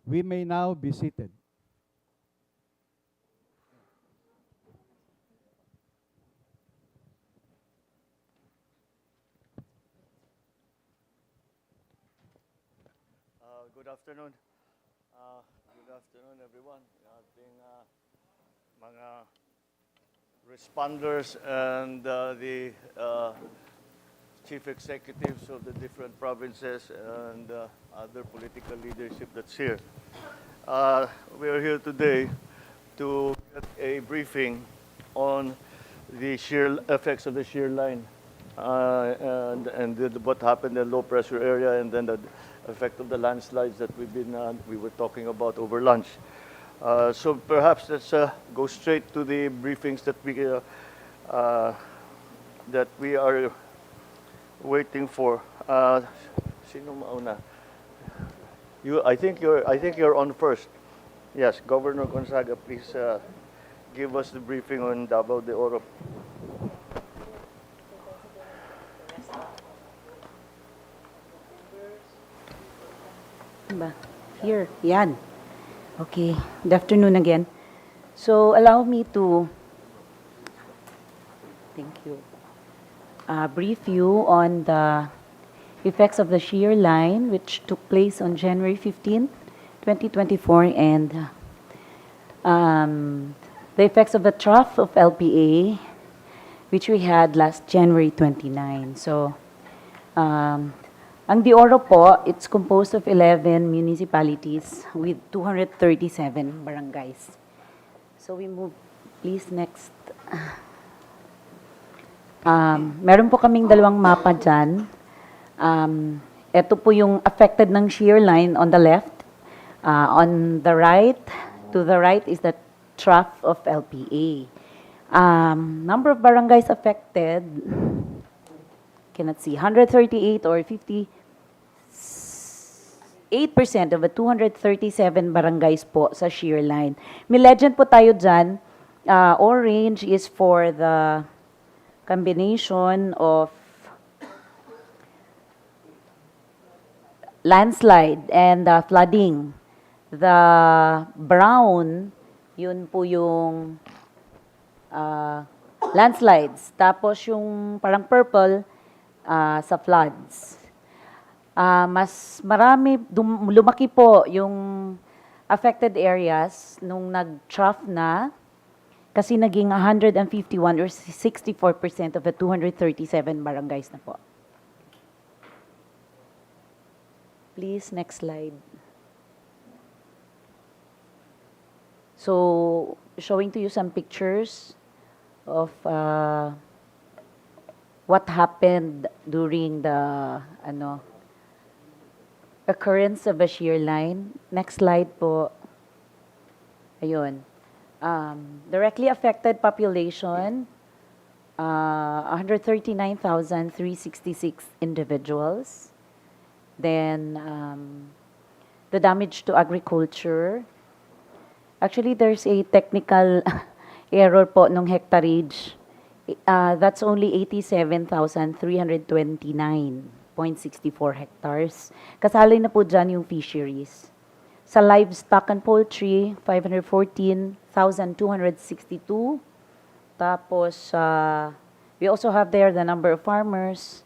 We may now be seated. Good afternoon. Good afternoon, everyone. Ating mga responders and the chief executives of the different provinces and other political leadership that's here. We are here today to get a briefing on the shear effects of the shear line and what happened in the low pressure area, and then the effect of the landslides that we were talking about over lunch. So perhaps let's go straight to the briefings that we are waiting for. Sino mauna? I think you're on first. Yes, Governor Gonzaga, please give us the briefing on Davao de Oro. Here, yan. Okay, good afternoon again. So allow me to, thank you, brief you on the effects of the shear line which took place on January 15, 2024, and the effects of the trough of LPA which we had last January 29. So, ang De Oro po, it's composed of 11 municipalities with 237 barangays. So we move, please, next. Meron po kaming dalawang mapa dyan. Ito po yung affected ng shear line on the left. On the right, to the right is the trough of LPA. Number of barangays affected, cannot see, 138 or 58% of the 237 barangays po sa shear line. May legend po tayo dyan. Orange is for the combination of landslide and flooding. The brown, yun po yung landslides. Tapos yung parang purple, sa floods. Mas marami, lumaki po yung affected areas nung nag-trough na, kasi naging 151 or 64% of the 237 barangays na po. Please, next slide. So, showing to you some pictures of what happened during the occurrence of a shear line. Next slide po. Ayun. Directly affected population, 139,366 individuals. Then, the damage to agriculture. Actually, there's a technical error po nung hectarage. That's only 87,329.64 hectares. Kasali na po dyan yung fisheries. Sa livestock and poultry, 514,262. Tapos, we also have there the number of farmers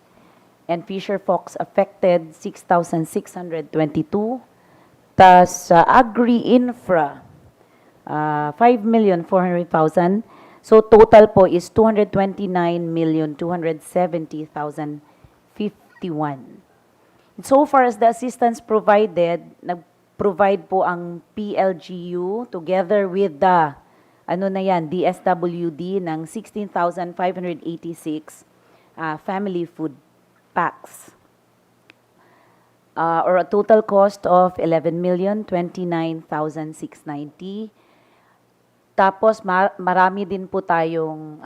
and fisher folks affected, 6,622. Tas agri-infra, 5,400,000. So total po is 229,270,051. So far as the assistance provided, nag-provide po ang PLGU together with the DSWD ng 16,586 family food packs. Or a total cost of 11,029,690. Tapos marami din po tayong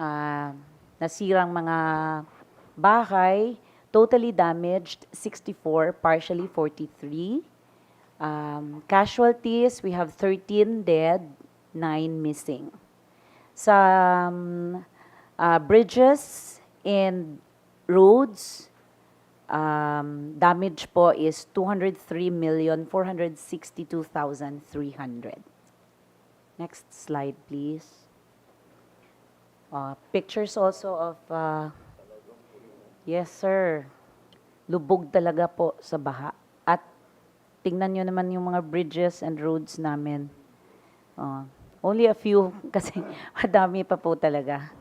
nasirang mga bahay, totally damaged 64, partially 43. Casualties, we have 13 dead, 9 missing. Sa bridges and roads, damage po is 203,462,300. Next slide, please. Pictures also of, yes sir, lubog talaga po sa baha. At tingnan nyo naman yung mga bridges and roads namin. Only a few kasi madami pa po talaga.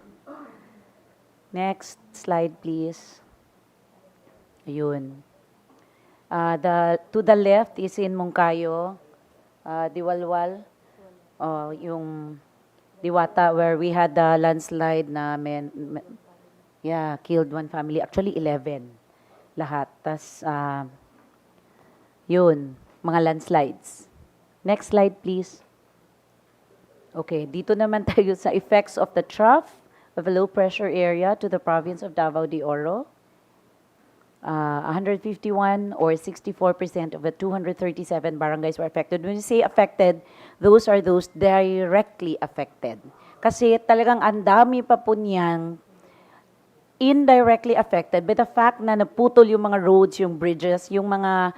Next slide, please. Ayun. To the left is in Moncayo, Diwalwal, yung Diwata where we had the landslide na killed one family. Actually, 11 lahat. Tas, yun, mga landslides. Next slide, please. Okay, dito naman tayo sa effects of the trough of a low pressure area to the province of Davao de Oro. 151 or 64% of the 237 barangays were affected. When you say affected, those are those directly affected. Kasi talagang ang dami pa po niyang indirectly affected by the fact na naputol yung mga roads, yung bridges, yung mga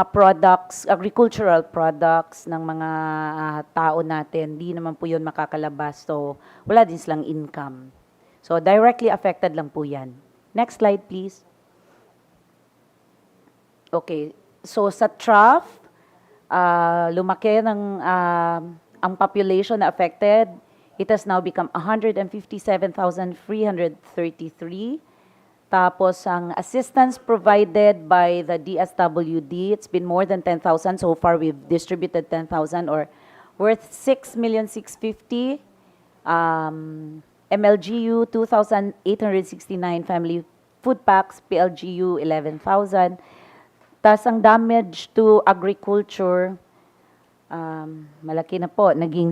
products, agricultural products ng mga tao natin, di naman po yun makakalabas. So, wala din silang income. So, directly affected lang po yan. Next slide, please. Okay, so sa trough, lumaki ng ang population na affected. It has now become 157,333. Tapos ang assistance provided by the DSWD, it's been more than 10,000. So far, we've distributed 10,000 or worth 6,650,000. MLGU, 2,869 family food packs. PLGU, 11,000. Tas ang damage to agriculture, malaki na po, naging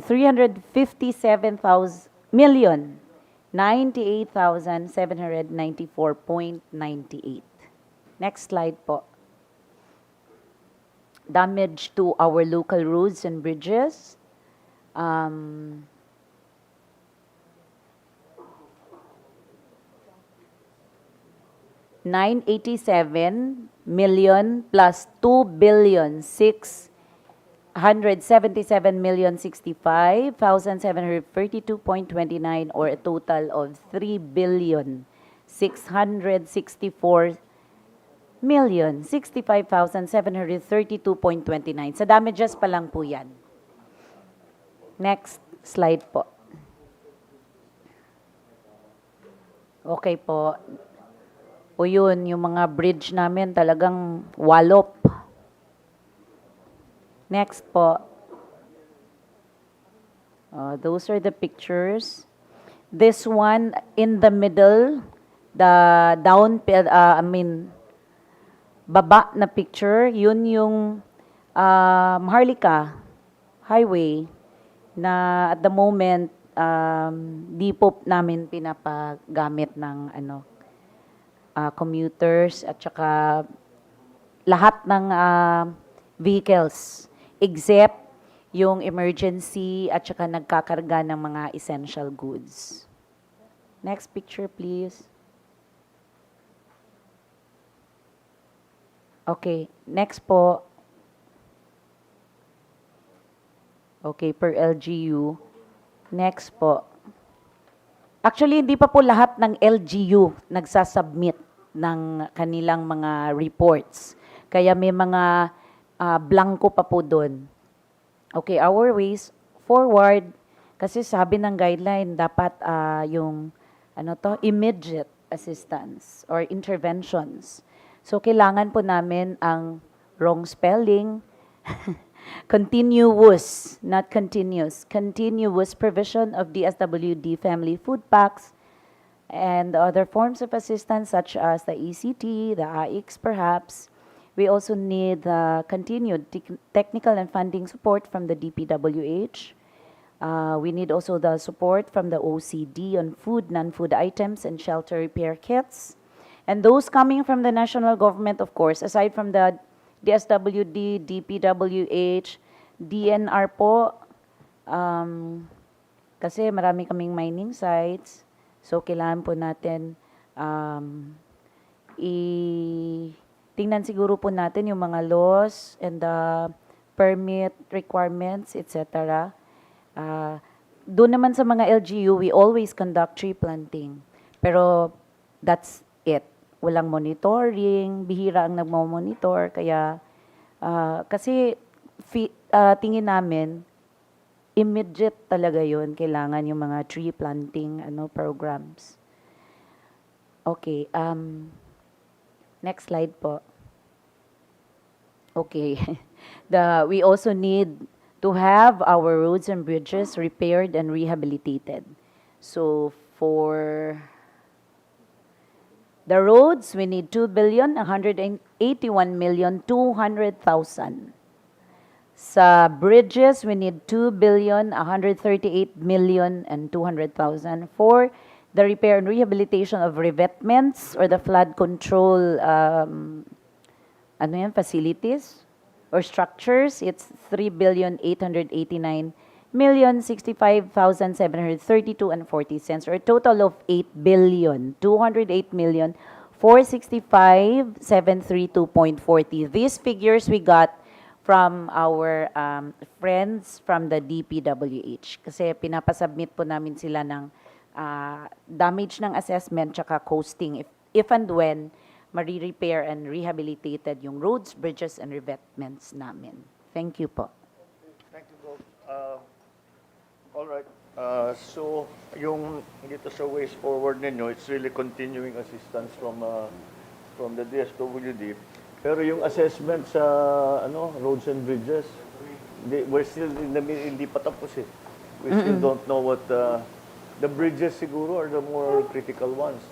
357,098,794.98. Next slide po. Damage to our local roads and bridges. 987 million plus 2,677,065,732.29 or a total of 3,664,065,732.29. Sa damages pa lang po yan. Next slide po. Okay po. O yun, yung mga bridge namin talagang walop. Next po. Those are the pictures. This one in the middle, the baba na picture, yun yung Maharlika Highway na at the moment, di po namin pinapagamit ng commuters at saka lahat ng vehicles except yung emergency at saka nagkakarga ng mga essential goods. Next picture, please. Okay, next po. Okay, per LGU. Next po. Actually, hindi pa po lahat ng LGU nagsasubmit ng kanilang mga reports. Kaya may mga blanco pa po doon. Okay, our ways forward, kasi sabi ng guideline, dapat yung immediate assistance or interventions. So, kailangan po namin ang wrong spelling, continuous, not continuous, continuous provision of DSWD family food packs and other forms of assistance such as the ECT, the AIX perhaps. We also need continued technical and funding support from the DPWH. We need also the support from the OCD on food, non-food items, and shelter repair kits. And those coming from the national government, of course, aside from the DSWD, DPWH, DNR po, kasi marami kaming mining sites, so kailangan po natin tingnan siguro po natin yung mga laws and the permit requirements, etc. Doon naman sa mga LGU, we always conduct tree planting. Pero that's it. Walang monitoring, bihira ang nagmo-monitor. Kaya, kasi tingin namin, immediate talaga yun. Kailangan yung mga tree planting programs. Okay. Next slide po. Okay. We also need to have our roads and bridges repaired and rehabilitated. So for the roads, we need 2,181,200,000. Sa bridges, we need 2,138,200,000 for the repair and rehabilitation of revetments or the flood control facilities or structures. It's 3,889,065,732.40 or a total of 8,208,465,732.40. These figures we got from our friends from the DPWH. Kasi pinapasubmit po namin sila ng damage ng assessment tsaka coasting if and when mari-repair and rehabilitated yung roads, bridges, and revetments namin. Thank you po. Thank you, Bob. All right. So, yung dito sa ways forward ninyo, it's really continuing assistance from the DSWD. Pero yung assessment sa roads and bridges, we're still hindi pa tapos eh. We still don't know what the bridges siguro are the more critical ones.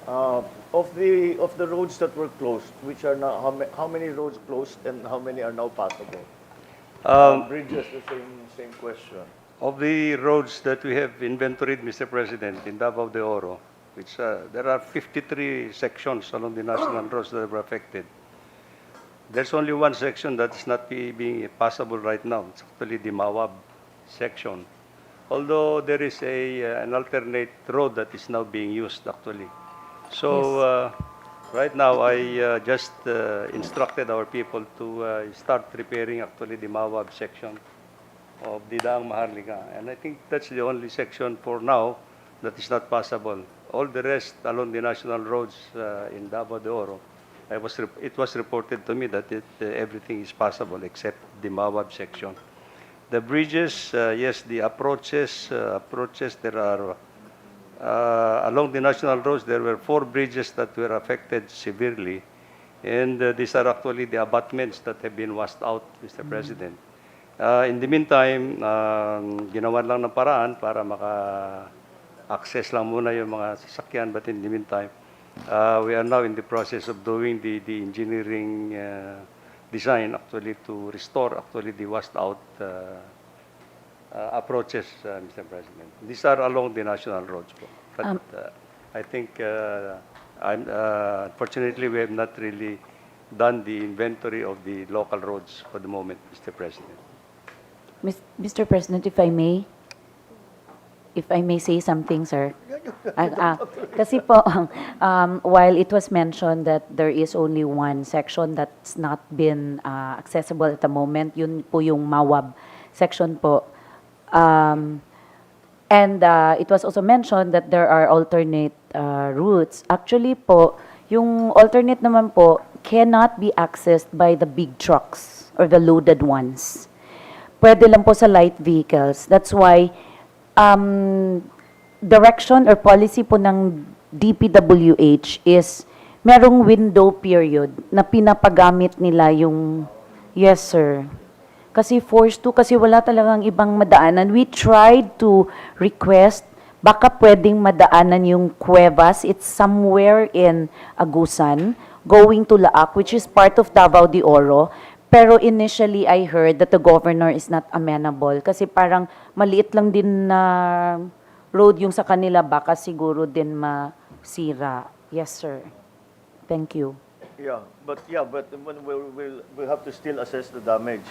Of the roads that were closed, which are now how many roads closed and how many are now passable? Bridges, the same question. Of the roads that we have inventoried, Mr. President, in Davao de Oro, which there are 53 sections along the national roads that were affected. There's only one section that is not being passable right now. It's actually the Mawab section. Although there is an alternate road that is now being used actually. So right now I just instructed our people to start repairing actually the Mawab section of the Daang Maharlika. And I think that's the only section for now that is not passable. All the rest along the national roads in Davao de Oro, it was reported to me that everything is passable except the Mawab section. The bridges, yes, the approaches, there are, along the national roads, there were 4 bridges that were affected severely. And these are actually the abutments that have been washed out, Mr. President. In the meantime, ginawan lang ng paraan para maka-access lang muna yung mga sasakyan. But in the meantime, we are now in the process of doing the engineering design actually to restore actually the washed out approaches, Mr. President. These are along the national roads. But I think, unfortunately, we have not really done the inventory of the local roads for the moment, Mr. President. Mr. President, if I may say something, sir. Kasi po, while it was mentioned that there is only one section that's not been accessible at the moment, yun po yung Mawab section po. And it was also mentioned that there are alternate routes. Actually po, yung alternate naman po cannot be accessed by the big trucks or the loaded ones. Pwede lang po sa light vehicles. That's why direction or policy po ng DPWH is merong window period na pinapagamit nila yung, yes sir, kasi forced to, kasi wala talagang ibang madaanan. We tried to request, baka pwedeng madaanan yung Cuevas. It's somewhere in Agusan, going to Laak, which is part of Davao de Oro. Pero initially, I heard that the governor is not amenable kasi parang maliit lang din na road yung sa kanila, baka siguro din masira. Yes, sir. Thank you. Yeah, but when we'll have to still assess the damage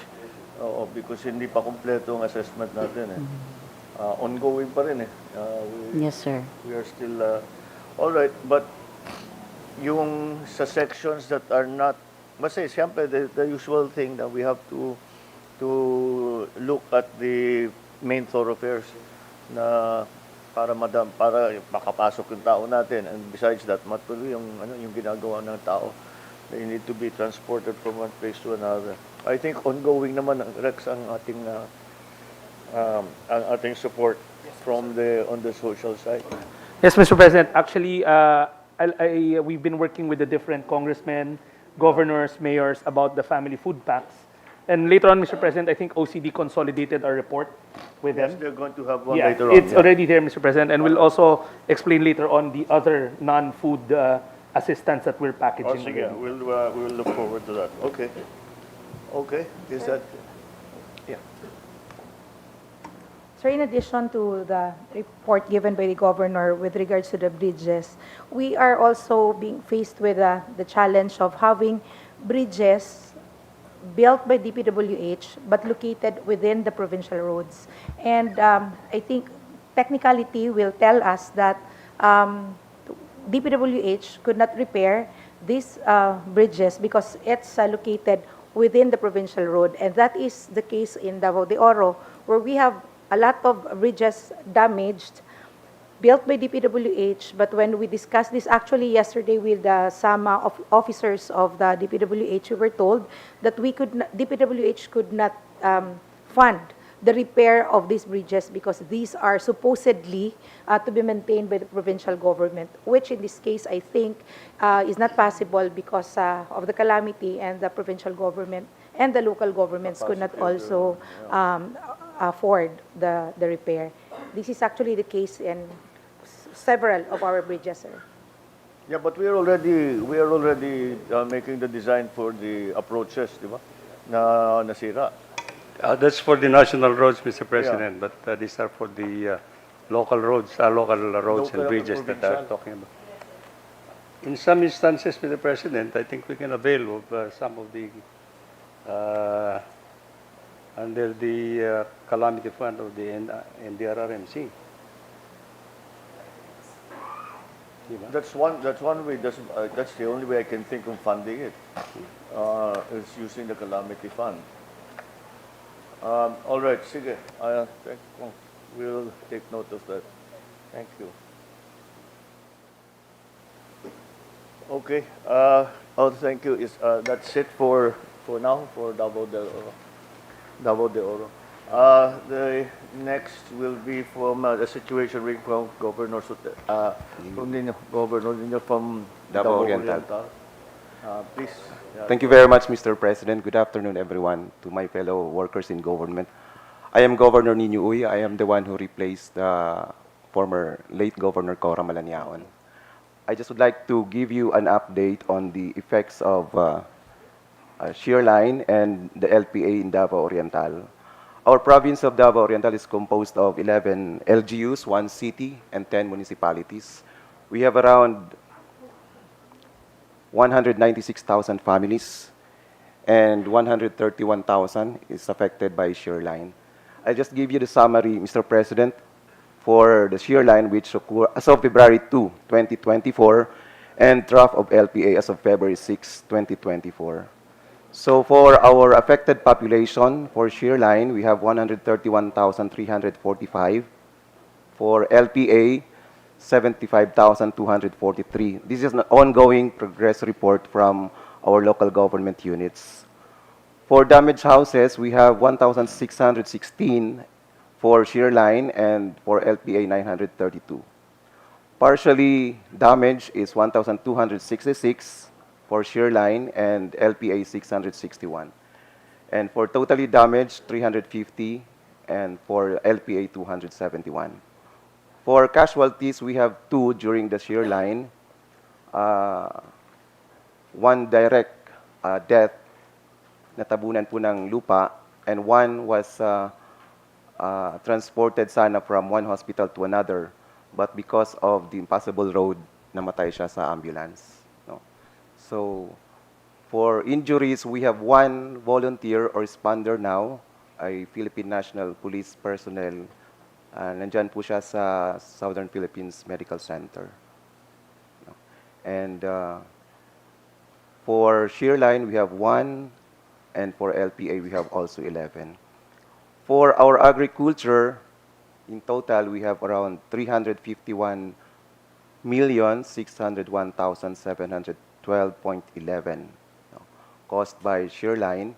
because hindi pa kompleto ang assessment natin eh. Ongoing pa rin eh. Yes, sir. We are still all right, but yung sa sections that are not, kasi siyempre the usual thing that we have to look at the main thoroughfares na para makapasok yung tao natin, and besides that matuloy yung ginagawa ng tao. They need to be transported from one place to another. I think ongoing naman, Rex, ang ating support from on the social side. Yes, Mr. President. Actually, we've been working with the different congressmen, governors, mayors about the family food packs. And later on, Mr. President, I think OCD consolidated our report with Yes, them. they're going to have one Yeah, later on. it's already there, Mr. President, and we'll also explain later on the other non-food assistance that we're Oh, packaging. sige, again. we'll look forward to that. Okay. Okay, is that? Yeah. Sir, in addition to the report given by the governor with regards to the bridges, we are also being faced with the challenge of having bridges built by DPWH but located within the provincial roads. And I think technicality will tell us that DPWH could not repair these bridges because it's located within the provincial road. And that is the case in Davao de Oro, where we have a lot of bridges damaged, built by DPWH, but when we discussed this actually yesterday with some officers of the DPWH, we were told that DPWH could not fund the repair of these bridges because these are supposedly to be maintained by the provincial government, which in this case I think is not possible because of the calamity, and the provincial government and the local governments could not also afford the repair. This is actually the case in several of our bridges, sir. Yeah, but we are already making the design for the approaches, di ba? Na nasira. That's for the national roads, Mr. President, but these are for the local roads and Local bridges that provincial. I'm talking about. In some instances, Mr. President, I think we can avail of some of the under the calamity fund of the NDRRMC. Diba? That's one way. That's the only way I can think of funding it. Is using the calamity fund. All right, sige. We'll take note of that. Thank you. Okay. Thank you. That's it for now for Davao del Oro. Davao de Oro. The next will be from the situation from Governor Governor Nino from Davao Oriental. Please. Thank you very much, Mr. President. Good afternoon, everyone, to my fellow workers in government. I am Governor Nino Uy. I am the one who replaced the former late Governor Cora Malaniaon. I just would like to give you an update on the effects of Shear line and the LPA in Davao Oriental. Our province of Davao Oriental is composed of 11 LGUs, 1 city, and 10 municipalities. We have around 196,000 families, and 131,000 is affected by shear line. I'll just give you the summary, Mr. President, for the shear line, which occurred as of February 2, 2024, and trough of LPA as of February 6, 2024. So for our affected population, for shear line, we have 131,345. For LPA, 75,243. This is an ongoing progress report from our local government units. For damaged houses, we have 1,616 for shear line, and for LPA, 932. Partially damaged is 1,266 for shear line, and LPA, 661. And for totally damaged, 350, and for LPA, 271. For casualties, we have 2 during the shear line. 1 direct death, natabunan po ng lupa, and 1 was transported sana from one hospital to another, but because of the impassable road, namatay siya sa ambulance. No? So, for injuries, we have 1 volunteer or responder now, a Philippine National Police personnel. Nandyan po siya sa Southern Philippines Medical Center. No? And for shear line, we have 1, and for LPA, we have also 11. For our agriculture, in total, we have around 351,601,712.11 caused by shear line,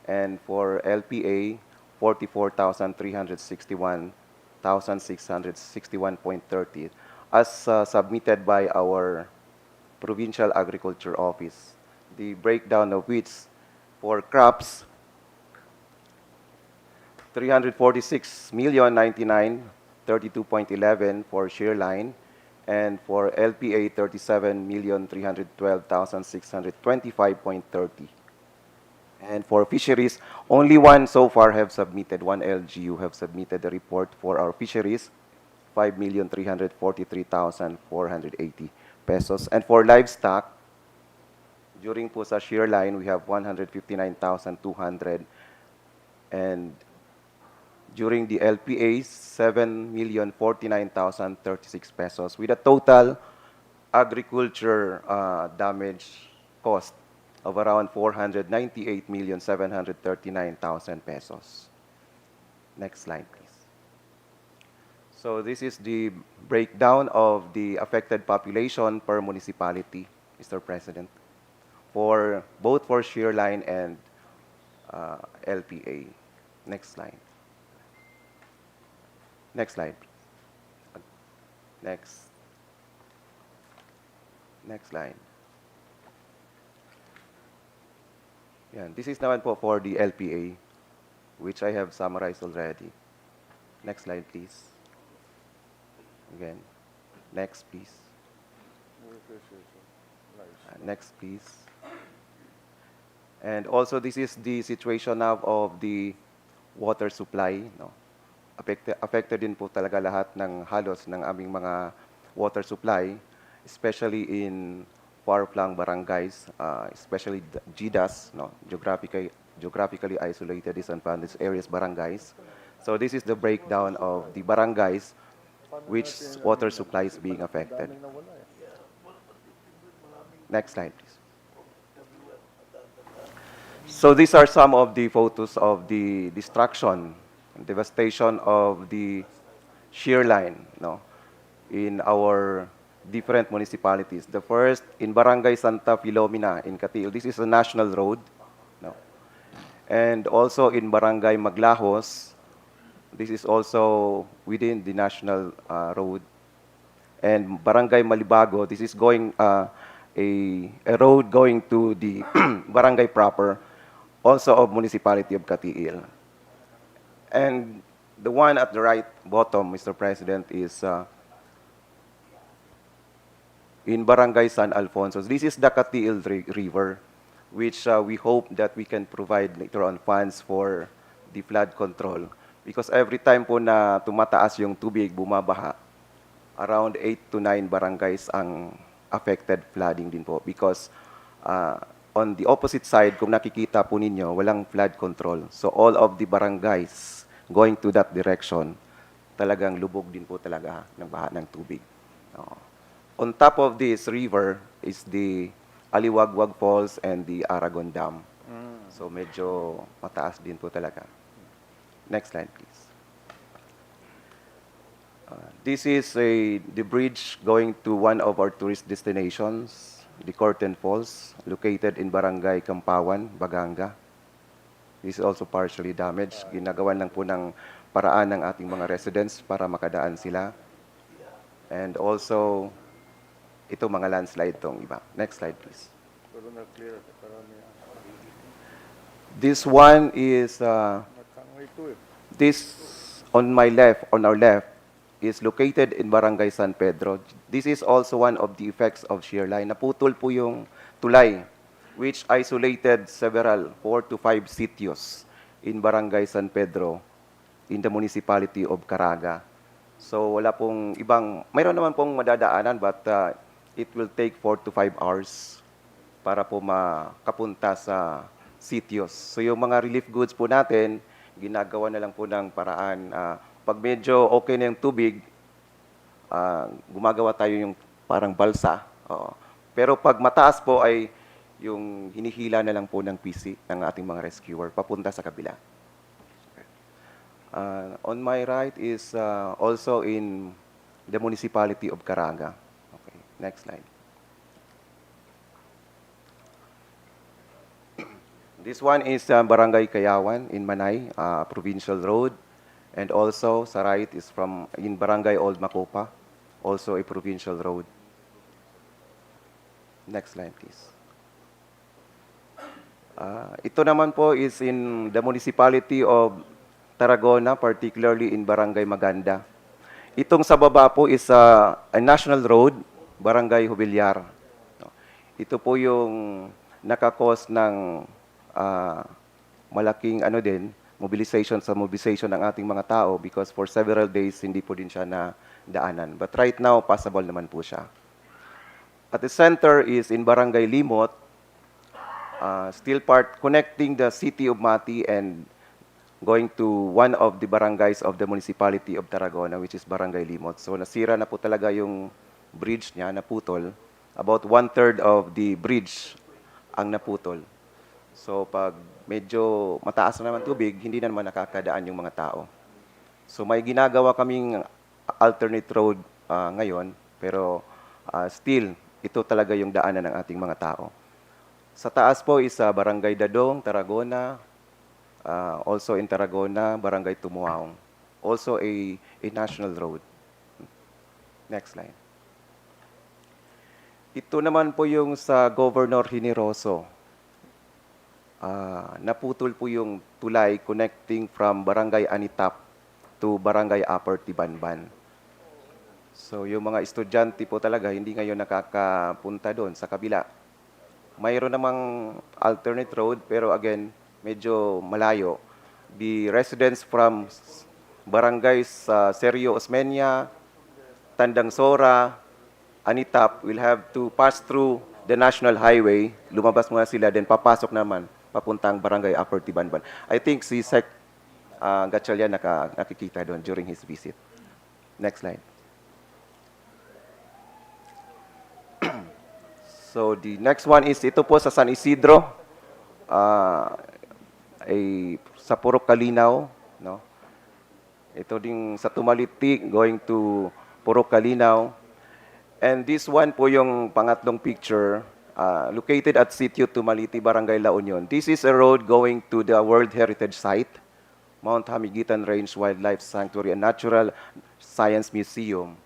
and for LPA, 44,361,661.30 as submitted by our Provincial Agriculture Office. The breakdown of which for crops, 346,099,32.11 for shear line, and for LPA, 37,312,625.30. And for fisheries, only one so far have submitted, one LGU have submitted the report for our fisheries, 5,343,480 pesos. And for livestock, during po sa shear line, we have 159,200. And during the LPA, 7,049,036 pesos, with a total agriculture damage cost of around 498,739,000 pesos. Next slide, please. So this is the breakdown of the affected population per municipality, Mr. President, for both for shear line and LPA. Next slide. Next slide. Next. Next slide. Yeah, this is naman po for the LPA, which I have summarized already. Next slide, please. Again. Next, please. Next, please. And also, this is the situation now of the water supply. No? Affected din po talaga lahat ng halos ng aming mga water supply, especially in far-flung barangays, especially GDAS, no? geographically isolated disadvantaged areas barangays. So this is the breakdown of the barangays which water supply is being affected. Next slide, please. So these are some of the photos of the destruction and devastation of the shear line, no, in our different municipalities. The first, in Barangay Santa Filomena in Catil. This is a national road. No? And also in Barangay Maglahos, this is also within the national road. And Barangay Malibago, this is going a road going to the barangay proper, also of municipality of Catil. And the one at the right bottom, Mr. President, is in Barangay San Alfonso. This is the Catil River, which we hope that we can provide later on funds for the flood control. Because every time po na tumataas yung tubig, bumabaha, around 8 to 9 barangays ang affected flooding din po. Because on the opposite side, kung nakikita po ninyo, walang flood control. So all of the barangays going to that direction, talagang lubog din po talaga ng baha ng tubig. On top of this river is the Aliwagwag Falls and the Aragon Dam. So medyo mataas din po talaga. Next slide, please. This is the bridge going to one of our tourist destinations, the Corten Falls, located in Barangay Kampawan, Baganga. This is also partially damaged. Ginagawan lang po ng paraan ng ating mga residents para makadaan sila. And also, ito mga landslide tong iba. Next slide, please. This one is, this on my left, on our left, is located in Barangay San Pedro. This is also one of the effects of shear line. Naputol po yung tulay, which isolated several, 4 to 5 sitios in Barangay San Pedro in the municipality of Caraga. So wala pong ibang, mayroon naman pong madadaanan, but it will take 4 to 5 hours para po makapunta sa sitios. So yung mga relief goods po natin, ginagawa na lang po ng paraan. Pag medyo okay na yung tubig, gumagawa tayo yung parang balsa Pero pag mataas po ay yung hinihila na lang po ng PC ng ating mga rescuer papunta sa kabila. On my right is also in the municipality of Caraga. Okay, next slide. This one is Barangay Kayawan in Manay, provincial road. And also, sa right is from in Barangay Old Macopa, also a provincial road. Next slide, please. Ito naman po is in the municipality of Tarragona, particularly in Barangay Maganda. Itong sa baba po is a national road, Barangay Jubilyar. Ito po yung nakakos ng malaking mobilization ng ating mga tao because for several days hindi po din siya na daanan. But right now, passable naman po siya. At the center is in Barangay Limot, still part connecting the city of Mati and going to one of the barangays of the municipality of Tarragona, which is Barangay Limot. So nasira na po talaga yung bridge niya, naputol. About 1/3 of the bridge ang naputol. So pag medyo mataas na naman tubig, hindi na naman nakakadaan yung mga tao. So may ginagawa kaming alternate road ngayon, pero still, ito talaga yung daanan ng ating mga tao. Sa taas po is Barangay Dadong, Tarragona, also in Tarragona, Barangay Tumuaong. Also a national road. Next slide. Ito naman po yung sa Governor Generoso. Naputol po yung tulay connecting from Barangay Anitap to Barangay Upper Tibanban. So yung mga estudyante po talaga hindi ngayon nakakapunta doon sa kabila. Mayroon namang alternate road pero again medyo malayo. The residents from barangays Serio Osmeña, Tandang Sora, Anitap will have to pass through the national highway. Lumabas muna sila then papasok naman papuntang Barangay Upper Tibanban. I think si Rex Gatchalian nakikita doon during his visit. Next slide. So the next one is ito po sa San Isidro, sa Purok Kalinaw, no? Ito din sa Tumaliti going to Purok Kalinaw. And this one po yung pangatlong picture, located at Sitio Tumaliti, Barangay La Union. This is a road going to the World Heritage Site, Mount Hamiguitan Range Wildlife Sanctuary and Natural Science Museum.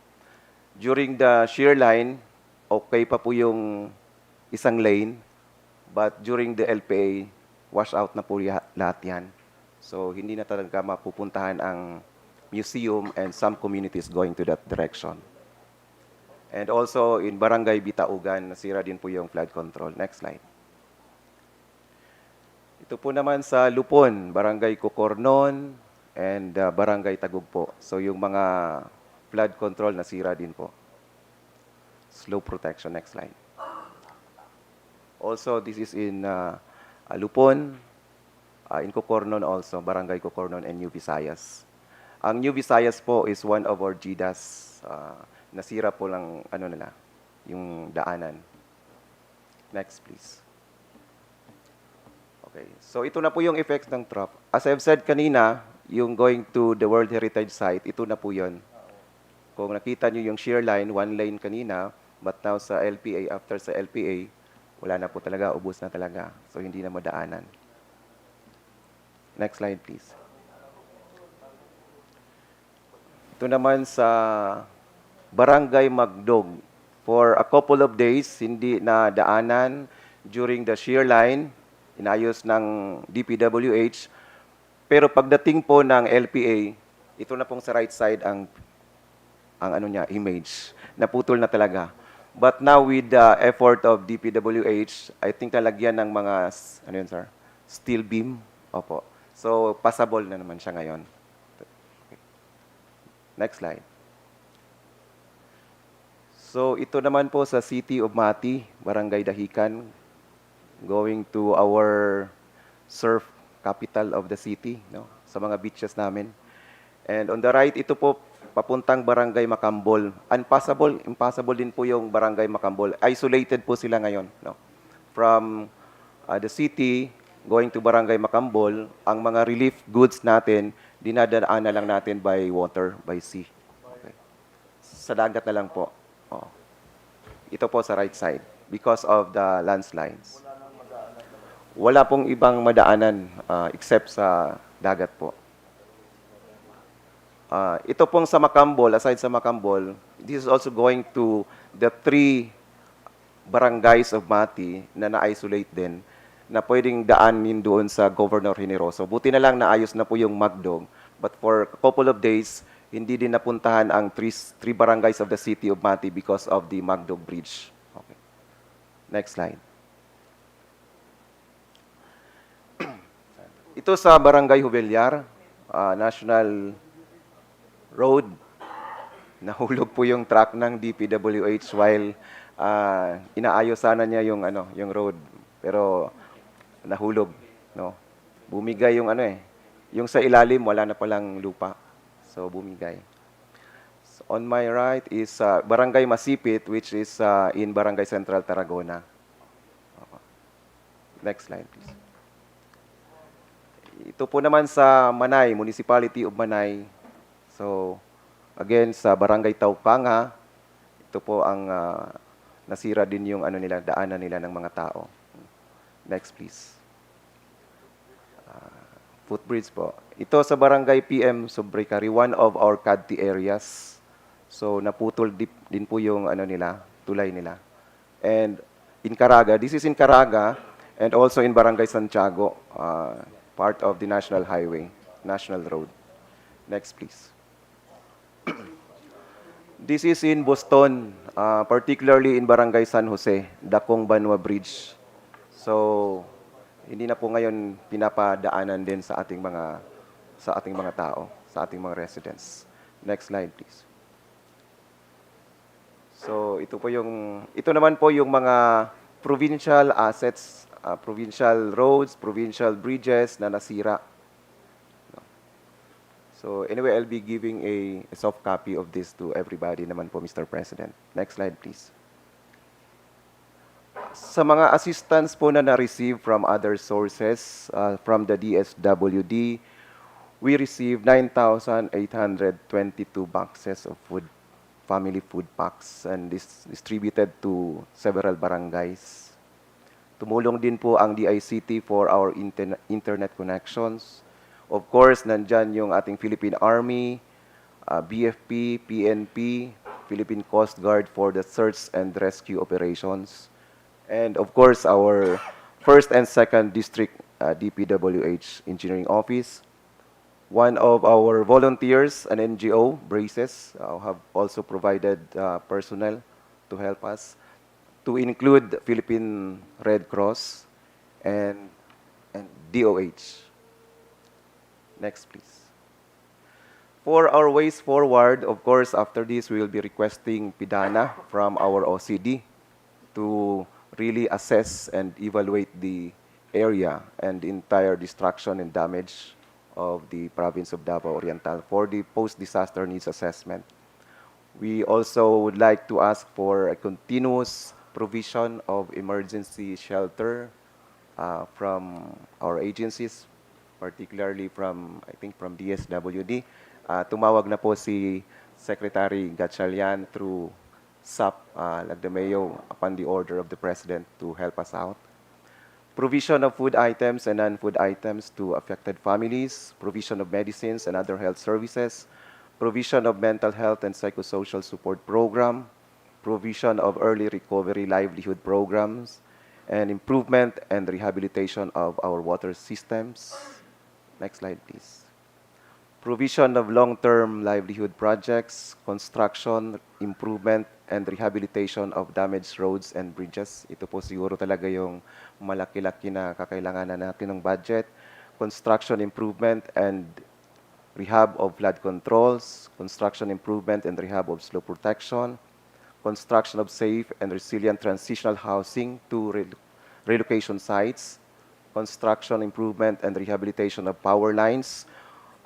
During the shear line, okay pa po yung isang lane, but during the LPA, wash out na po lahat yan. So hindi na talaga mapupuntahan ang museum and some communities going to that direction. And also in Barangay Bitaugan, nasira din po yung flood control. Next slide. Ito po naman sa Lupon, Barangay Cocornon, and Barangay Tagugpo. So yung mga flood control nasira din po. Slope protection. Next slide. Also, this is in Lupon, in Cocornon also, Barangay Cocornon and New Visayas. Ang New Visayas po is one of our GDAS. Nasira po lang yung daanan. Next, please. Okay. So ito na po yung effects ng trough. As I've said kanina, yung going to the World Heritage Site, ito na po yun. Kung nakita nyo yung shear line, one lane kanina, but now sa LPA, after sa LPA, wala na po talaga, ubos na talaga. So hindi na madaanan. Next slide, please. Ito naman sa Barangay Magdog. For a couple of days, hindi na daanan during the shear line, inayos ng DPWH. Pero pagdating po ng LPA, ito na pong sa right side ang image. Naputol na talaga. But now with the effort of DPWH, I think talagyan ng mga, steel beam. Opo. So, passable na naman siya ngayon. Okay. Next slide. So, ito naman po sa City of Mati, Barangay Dahican, going to our surf capital of the city, no? Sa mga beaches namin. And on the right, ito po papuntang Barangay Macambol. Impossible din po yung Barangay Macambol. Isolated po sila ngayon. No? From the city, going to Barangay Macambol, ang mga relief goods natin, dinadaan na lang natin by water, by sea. Okay. Sa dagat na lang po. Oh. Ito po sa right side because of the landslides. Wala pong ibang madaanan except sa dagat po. Ito pong sa Macambol, aside sa Macambol, this is also going to the 3 barangays of Mati na na-isolate din na pwedeng daanin doon sa Governor Generoso. Buti na lang naayos na po yung Magdog. But for a couple of days, hindi din napuntahan ang 3 barangays of the city of Mati because of the Magdog Bridge. Okay. Next slide. Ito sa Barangay Jubilyar, National Road. Nahulog po yung truck ng DPWH while inaayos sana niya yung road. Pero nahulog, no. Bumigay yung yung sa ilalim wala na palang lupa. So bumigay. So, on my right is Barangay Masipit, which is in Barangay Central Tarragona. Next slide, please. Ito po naman sa Manay, Municipality of Manay. So, again, sa Barangay Taupanga, ito po ang nasira din yung daanan nila ng mga tao. Next, please. Footbridge po. Ito sa Barangay PM Sobrecari, one of our CADTI areas. So, naputol din po yung tulay nila. And in Caraga, this is in Caraga, and also in Barangay Santiago, part of the National Highway, National Road. Next, please. This is in Boston, particularly in Barangay San Jose, Dakong Banwa Bridge. So, hindi na po ngayon pinapadaanan din sa ating mga tao, sa ating mga residents. Next slide, please. So, ito naman po yung mga provincial assets, provincial roads, provincial bridges na nasira. So anyway, I'll be giving a soft copy of this to everybody naman po, Mr. President. Next slide, please. Sa mga assistance po na na-receive from other sources, from the DSWD, we received 9,822 boxes of food, family food packs, and distributed to several barangays. Tumulong din po ang DICT for our internet connections. Of course, nandyan yung ating Philippine Army, BFP, PNP, Philippine Coast Guard for the search and rescue operations. And of course, our 1st and 2nd District DPWH Engineering Office. One of our volunteers, an NGO, Braces, have also provided personnel to help us, to include Philippine Red Cross and DOH. Next, please. For our ways forward, of course, after this, we will be requesting PIDANA from our OCD to really assess and evaluate the area and the entire destruction and damage of the province of Davao Oriental for the post-disaster needs assessment. We also would like to ask for a continuous provision of emergency shelter from our agencies, particularly from DSWD. Tumawag na po si Secretary Gatchalian through SAP, Lagdameo, upon the order of the President to help us out. Provision of food items and non-food items to affected families, provision of medicines and other health services, provision of mental health and psychosocial support program, provision of early recovery livelihood programs, and improvement and rehabilitation of our water systems. Next slide, please. Provision of long-term livelihood projects, construction, improvement, and rehabilitation of damaged roads and bridges. Ito po siguro talaga yung malaki-laki na kakailanganan natin ng budget. Construction improvement and rehab of flood controls, construction improvement and rehab of slope protection, construction of safe and resilient transitional housing to relocation sites, construction improvement and rehabilitation of power lines,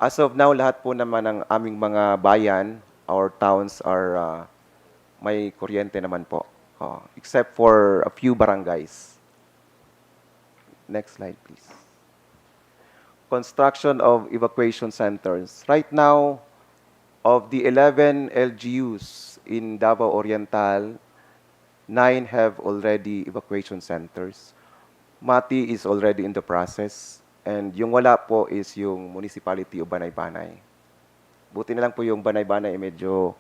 As of now, lahat po naman ng aming mga bayan or towns are may kuryente naman po. Except for a few barangays. Next slide, please. Construction of evacuation centers. Right now, of the 11 LGUs in Davao Oriental, 9 have already evacuation centers. Mati is already in the process. And yung wala po is yung municipality of Banay-Banay. Buti na lang po yung Banay-Banay medyo,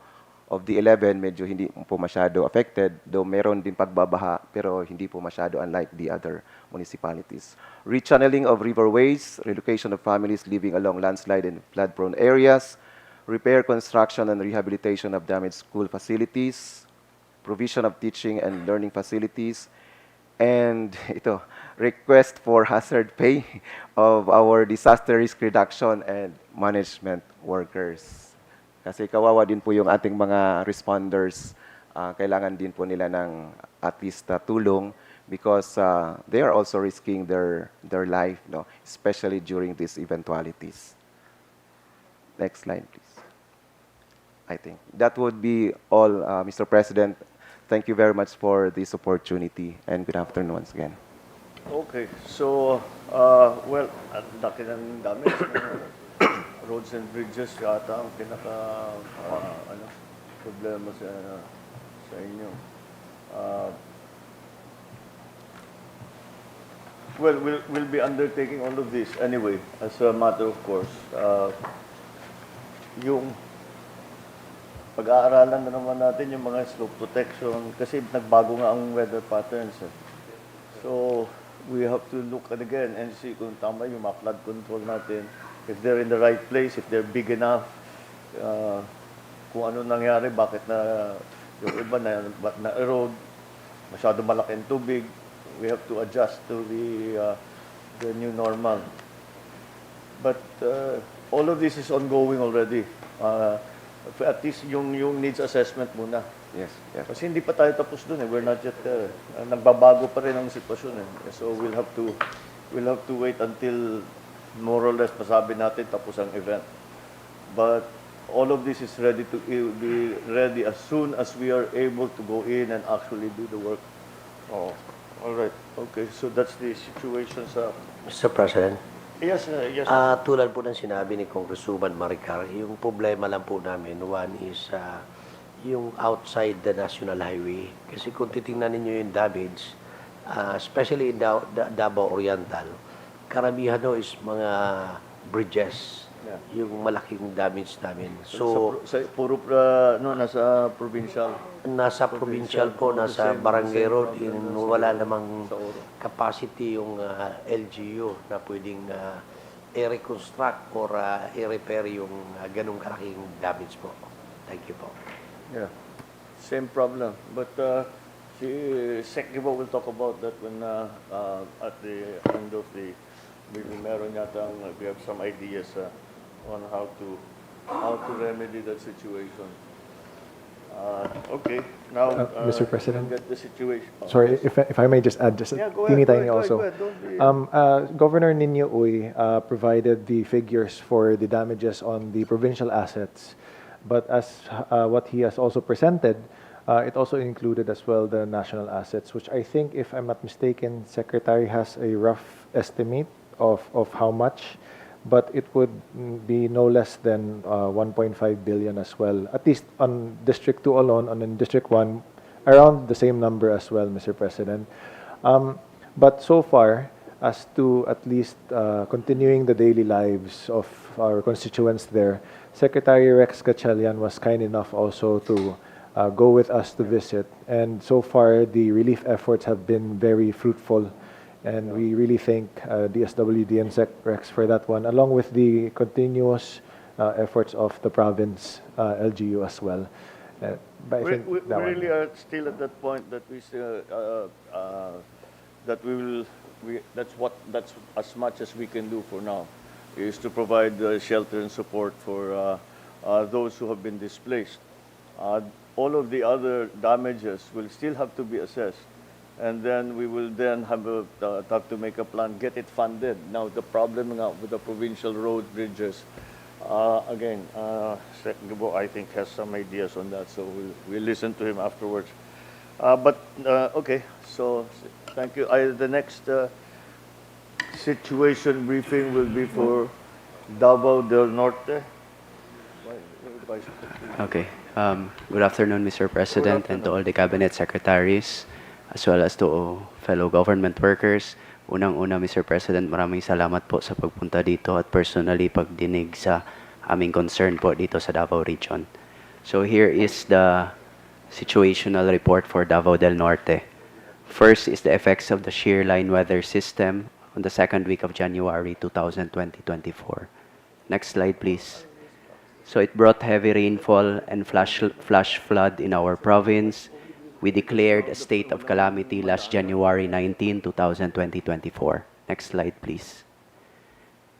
of the 11, medyo hindi po masyado affected, though meron din pagbabaha, pero hindi po masyado unlike the other municipalities. Rechanneling of riverways, relocation of families living along landslide and flood-prone areas, repair, construction, and rehabilitation of damaged school facilities, provision of teaching and learning facilities, and ito, request for hazard pay of our disaster risk reduction and management workers. Kasi kawawa din po yung ating mga responders. Kailangan din po nila ng at least tulong because they are also risking their life, no? Especially during these eventualities. Next slide, please. I think that would be all, Mr. President. Thank you very much for this opportunity and good afternoon once again. Okay, so, well, ang laki ng damage. Roads and bridges yata ang pinaka problema sa inyo. Well, we'll be undertaking all of this anyway, as a matter of course. Yung pag-aaralan na naman natin yung mga slope protection kasi nagbago nga ang weather patterns. So, we have to look again and see kung tama yung mga flood control natin. If they're in the right place, if they're big enough, kung ano nangyari, bakit na yung iba na erode, masyado malaki ang tubig, we have to adjust to the new normal. But all of this is ongoing already. At least yung needs assessment muna. Yes, yes. Kasi hindi pa tayo tapos dun eh. We're not yet there. Nagbabago pa rin ang sitwasyon eh. So we'll have to wait until more or less masabi natin tapos ang event. But all of this is ready to be ready as soon as we are able to go in and actually do the work. Oh, all right. Okay, so that's the situation sa... Mr. President, Yes, yes. tulad po ng sinabi ni Congresswoman Maricar, yung problema lang po namin, one is yung outside the National Highway. Kasi kung titingnan ninyo yung damage, especially in Davao Oriental, karamihan no is mga bridges, yung malaking damage namin. So, puro nasa provincial. nasa provincial po, nasa barangay road, wala namang capacity yung LGU na pwedeng i-reconstruct or i-repair yung ganong kalaking damage po. Thank you po. Yeah, same problem. But si Sec Gibo will talk about that when at the end of the maybe meron yata we have some ideas on how to remedy that situation. Okay, now Mr. President? get the situation. Sorry, if I may just add just a Go teeny ahead, tiny go also. ahead, don't be- Governor Nino Uy provided the figures for the damages on the provincial assets, but as what he has also presented, it also included as well the national assets, which I think, if I'm not mistaken, Secretary has a rough estimate of how much, but it would be no less than 1.5 billion as well. At least on District 2 alone, on District 1, around the same number as well, Mr. President. But so far, as to at least continuing the daily lives of our constituents there, Secretary Rex Gatchalian was kind enough also to go with us to visit. And so far, the relief efforts have been very fruitful. And we really thank DSWD and Sec Rex for that one, along with the continuous efforts of the province LGU as well. But I think We that one- really are still at that point that we still that we will that's as much as we can do for now is to provide shelter and support for those who have been displaced. All of the other damages will still have to be assessed, and then we will then have to make a plan, get it funded. Now the problem now with the provincial road bridges Again, Sec. Gabo, I think, has some ideas on that, so we'll listen to him afterwards. Okay, so thank you. The next situation briefing will be for Davao del Norte. Okay. Good afternoon, Mr. President, and to all the cabinet secretaries, as well as to fellow government workers. Unang-una, Mr. President, maraming salamat po sa pagpunta dito at personally pagdinig sa aming concern po dito sa Davao Region. So here is the situational report for Davao del Norte. First is the effects of the shear line weather system on the second week of January 2024. Next slide, please. So it brought heavy rainfall and flash flood in our province. We declared a state of calamity last January 19, 2024. Next slide, please.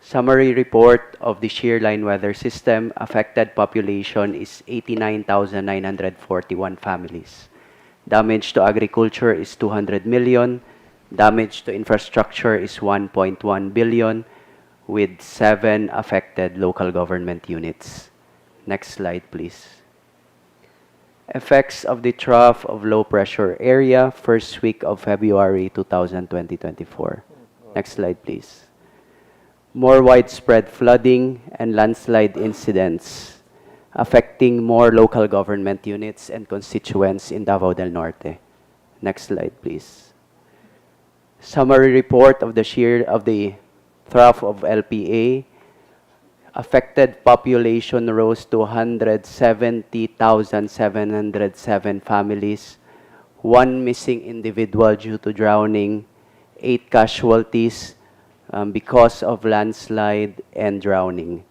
Summary report of the shear line weather system. Affected population is 89,941 families. Damage to agriculture is 200 million. Damage to infrastructure is 1.1 billion, with 7 affected local government units. Next slide, please. Effects of the trough of low pressure area, first week of February 2024. Next slide, please. More widespread flooding and landslide incidents affecting more local government units and constituents in Davao del Norte. Next slide, please. Summary report of the trough of LPA. Affected population rose to 170,707 families, 1 missing individual due to drowning, 8 casualties because of landslide and drowning.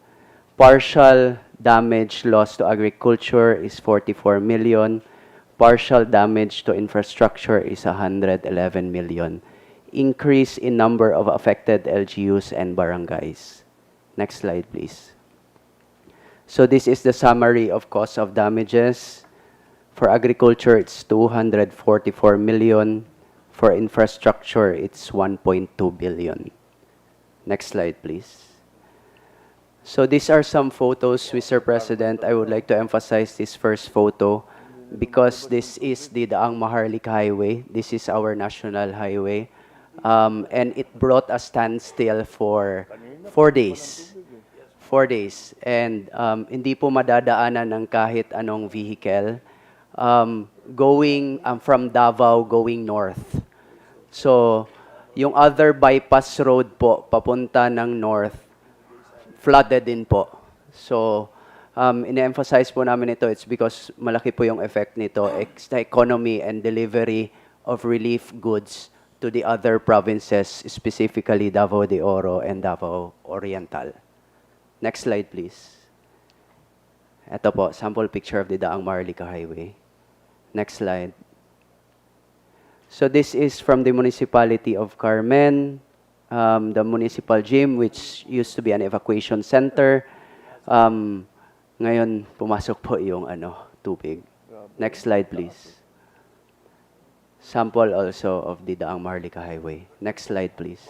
Partial damage loss to agriculture is 44 million. Partial damage to infrastructure is 111 million. Increase in number of affected LGUs and barangays. Next slide, please. So this is the summary of cost of damages. For agriculture, it's 244 million. For infrastructure, it's 1.2 billion. Next slide, please. So these are some photos, Mr. President. I would like to emphasize this first photo because this is the Daang Maharlika Highway. This is our national highway. And it brought a standstill for 4 days. 4 days. And hindi po madadaanan ng kahit anong vehicle going from Davao going north. So, yung other bypass road po, papunta ng north, flooded din po. So, ine-emphasize po namin ito, it's because malaki po yung effect nito, the economy and delivery of relief goods to the other provinces, specifically Davao de Oro and Davao Oriental. Next slide, please. Ito po, sample picture of the Daang Maharlika Highway. Next slide. So this is from the municipality of Carmen, the municipal gym, which used to be an evacuation center. Ngayon, pumasok po yung tubig. Next slide, please. Sample also of the Daang Maharlika Highway. Next slide, please.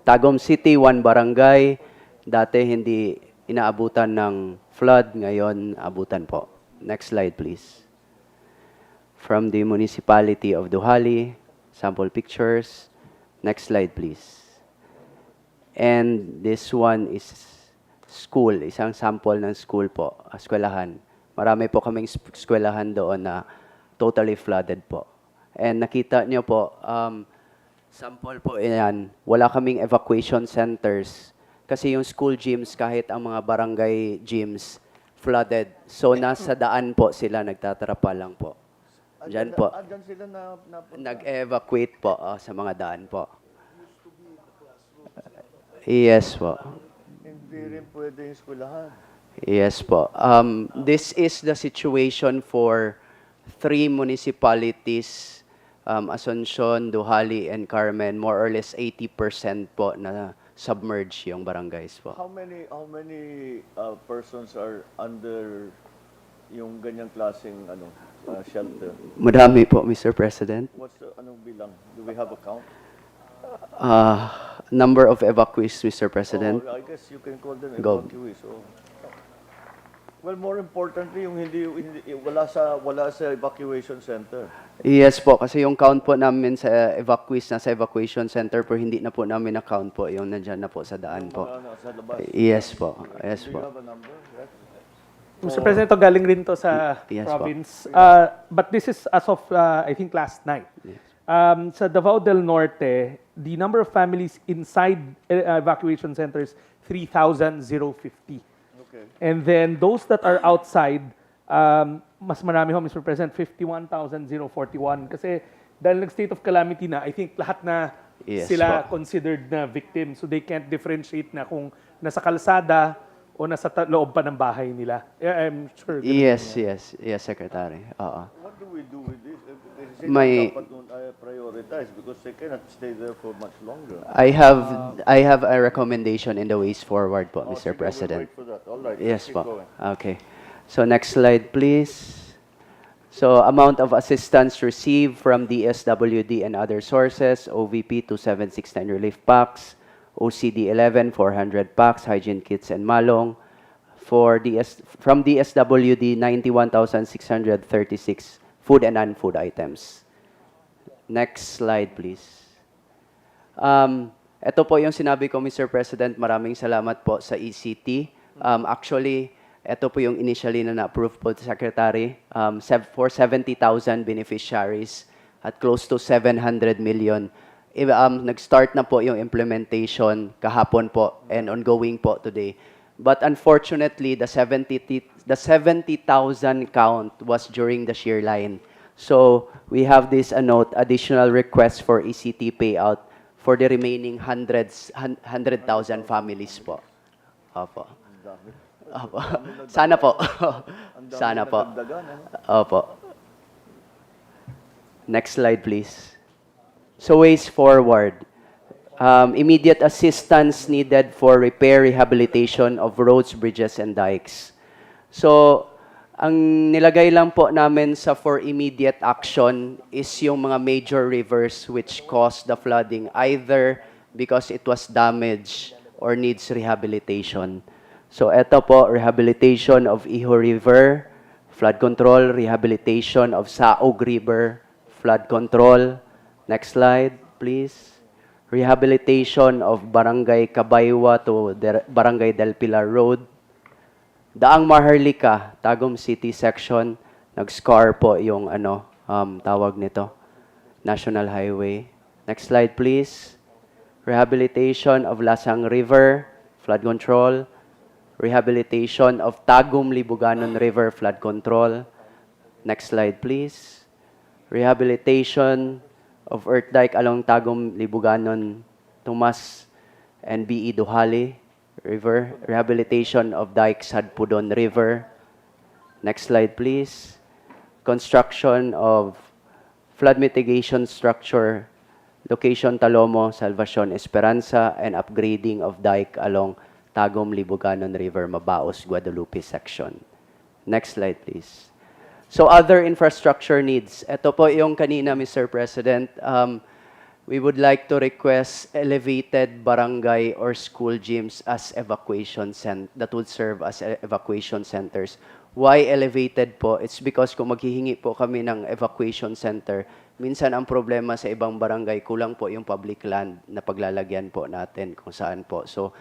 Tagum City, 1 barangay. Dati hindi inaabutan ng flood, ngayon abutan po. Next slide, please. From the municipality of Duhali, sample pictures. Next slide, please. And this one is school, isang sample ng school po, eskwelahan. Marami po kaming eskwelahan doon na totally flooded po. And nakita nyo po, sample po yan, wala kaming evacuation centers. Kasi yung school gyms, kahit ang mga barangay gyms, flooded. So nasa daan po sila, nagtatrapa lang po. Diyan po. Andyan sila Nag-evacuate po sa mga daan po. Yes po. Hindi rin pwede yung eskwelahan. Yes po. This is the situation for 3 municipalities, Asuncion, Duhali, and Carmen. More or less 80% po na submerge yung barangays po. How many persons are under yung ganyang klaseng shelter? Madami po, Mr. President. What's the anong bilang? Do we have a count? Number of evacuees, Mr. President. Oh, I guess you can call them Go. evacuees. So. Well, more importantly, yung wala sa evacuation center. Yes po, kasi yung count po namin sa evacuees nasa evacuation center pero hindi na po namin na-count po yung nandyan na po sa daan po. Sa labas. Yes po. Yes Do you po. have a number? Yes. Mr. President, ito galing rin to sa Yes po. province. But this is as of, I think, last night. Yes. Sa Davao del Norte, the number of families inside evacuation centers, 3,050. Okay. And then those that are outside, mas marami ho, Mr. President, 51,041. Kasi dahil nag-state of calamity na, I think lahat na Yes, sila po. considered na victim. So they can't differentiate na kung nasa kalsada o nasa loob pa ng bahay nila. Yeah, I'm sure. Yes, Secretary. Oo. What do we do with this? Kasi May- dapat prioritize because they cannot stay there for much longer. I have a recommendation in the ways forward po, Oh, Mr. sige, we'll President. wait for that. All right. Yes keep po. going. Okay. So next slide, please. So amount of assistance received from DSWD and other sources, OVP 2769 relief packs, OCD 11 400 packs, hygiene kits and malong. From DSWD 91,636 food and non-food items. Next slide, please. Ito po yung sinabi ko, Mr. President. Maraming salamat po sa ECT. Actually, ito po yung initially na na-approve po sa Secretary for 70,000 beneficiaries at close to 700 million. Nag-start na po yung implementation kahapon po and ongoing po today. But unfortunately, the 70,000 count was during the shear line. So we have this additional request for ECT payout for the remaining 100,000 families po. Opo. Opo. Sana po. Sana po. Opo. Next slide, please. So ways forward. Immediate assistance needed for repair, rehabilitation of roads, bridges, and dikes. So, ang nilagay lang po namin sa for immediate action is yung mga major rivers which caused the flooding, either because it was damaged or needs rehabilitation. So, eto po, rehabilitation of Iho River, flood control, rehabilitation of Saog River, flood control. Next slide, please. Rehabilitation of Barangay Cabaywa to Barangay Del Pilar Road. Daang Maharlika, Tagum City section, nag-scar po yung tawag nito, National Highway. Next slide, please. Rehabilitation of Lasang River, flood control. Rehabilitation of Tagum Libuganon River, flood control. Next slide, please. Rehabilitation of Earth Dike along Tagum Libuganon, Tumas, and BE Duhali River. Rehabilitation of Dike Sadpudon River. Next slide, please. Construction of flood mitigation structure, location Talomo, Salvacion, Esperanza, and upgrading of dike along Tagum Libuganon River, Mabaos, Guadalupe section. Next slide, please. So other infrastructure needs. Ito po yung kanina, Mr. President. We would like to request elevated barangay or school gyms as that would serve as evacuation centers. Why elevated po? It's because kung maghihingi po kami ng evacuation center, minsan ang problema sa ibang barangay, kulang po yung public land na paglalagyan po natin kung saan po. So,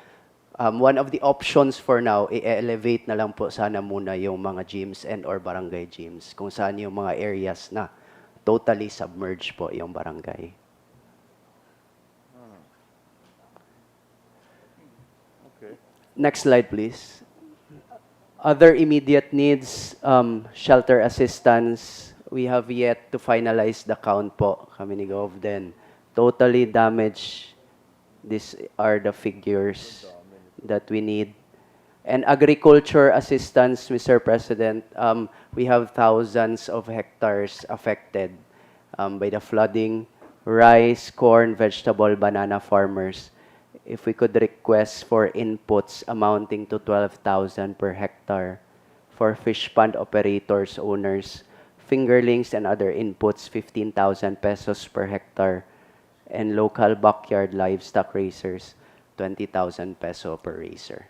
one of the options for now, i-elevate na lang po sana muna yung mga gyms and or barangay gyms, kung saan yung mga areas na totally submerged po yung barangay. Okay. Next slide, please. Other immediate needs, shelter assistance. We have yet to finalize the count po, kami ni Govden. Totally damaged. These are the figures that we need. And agriculture assistance, Mr. President, we have thousands of hectares affected by the flooding, rice, corn, vegetable, banana farmers. If we could request for inputs amounting to 12,000 per hectare for fish pond operators, owners, fingerlings and other inputs, 15,000 pesos per hectare. and local backyard livestock racers, 20,000 peso per racer.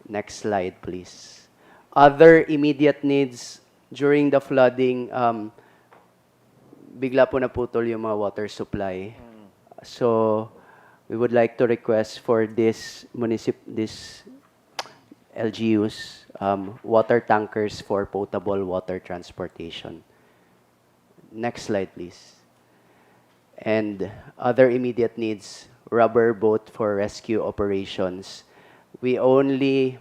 Next slide, please. Other immediate needs during the flooding, bigla po naputol yung mga water supply. So, we would like to request for this LGUs, water tankers for potable water transportation. Next slide, please. And other immediate needs, rubber boat for rescue operations. We only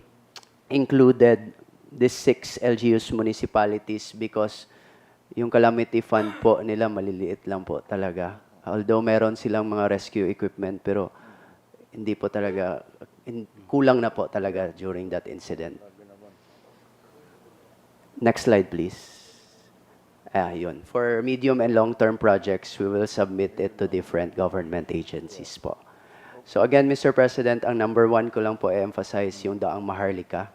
included these 6 LGUs municipalities because yung calamity fund po nila maliliit lang po talaga. Although meron silang mga rescue equipment, pero hindi po talaga, kulang na po talaga during that incident. Next slide, please. Yun. For medium and long-term projects, we will submit it to different government agencies po. So again, Mr. President, ang number 1 ko lang po i-emphasize yung Daang Maharlika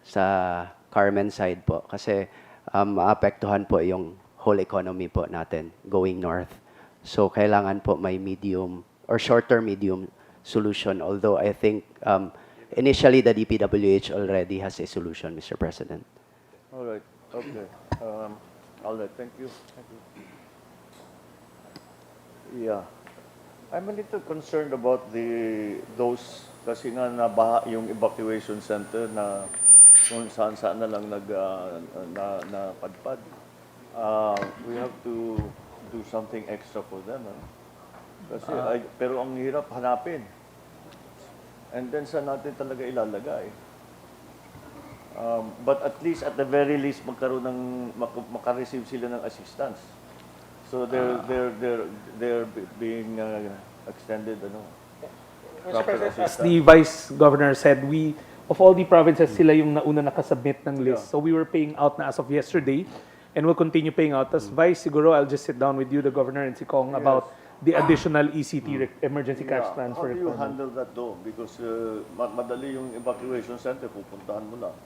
sa Carmen side po. Kasi maapektuhan po yung whole economy po natin going north. So kailangan po may medium or short-term medium solution. Although I think initially the DPWH already has a solution, Mr. President. All right. Okay. All right. Thank you. Yeah. I'm a little concerned about those kasi nga nabaha yung evacuation center na kung saan-saan na lang napadpad. We have to do something extra for them. Kasi pero ang hirap hanapin. And then saan natin talaga ilalagay? But at least, at the very least, makareceive sila ng assistance. So they're being extended, Mr. proper President, as assistance. the Vice Governor said, of all the provinces, sila yung nauna nakasubmit ng list. So we were paying out na as of yesterday, and we'll continue paying out. As Vice, siguro I'll just sit down with you, the Governor, and si Kong about the additional ECT, emergency cash transfer. How do you handle that though? Because madali yung evacuation center, pupuntahan mo lang.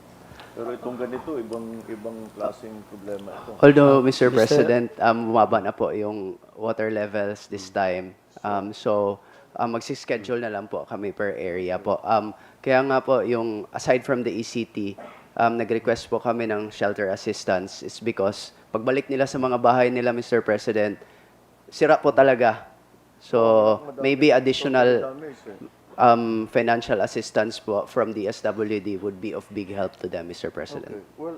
Pero itong ganito, ibang klaseng problema ito. Although, Mr. President, bumaba na po yung water levels this time. So, magsischedule na lang po kami per area po. Kaya nga po, yung aside from the ECT, nag-request po kami ng shelter assistance is because pagbalik nila sa mga bahay nila, Mr. President, sira po talaga. So, maybe additional financial assistance po from DSWD would be of big help to them, Mr. President. Okay. Well,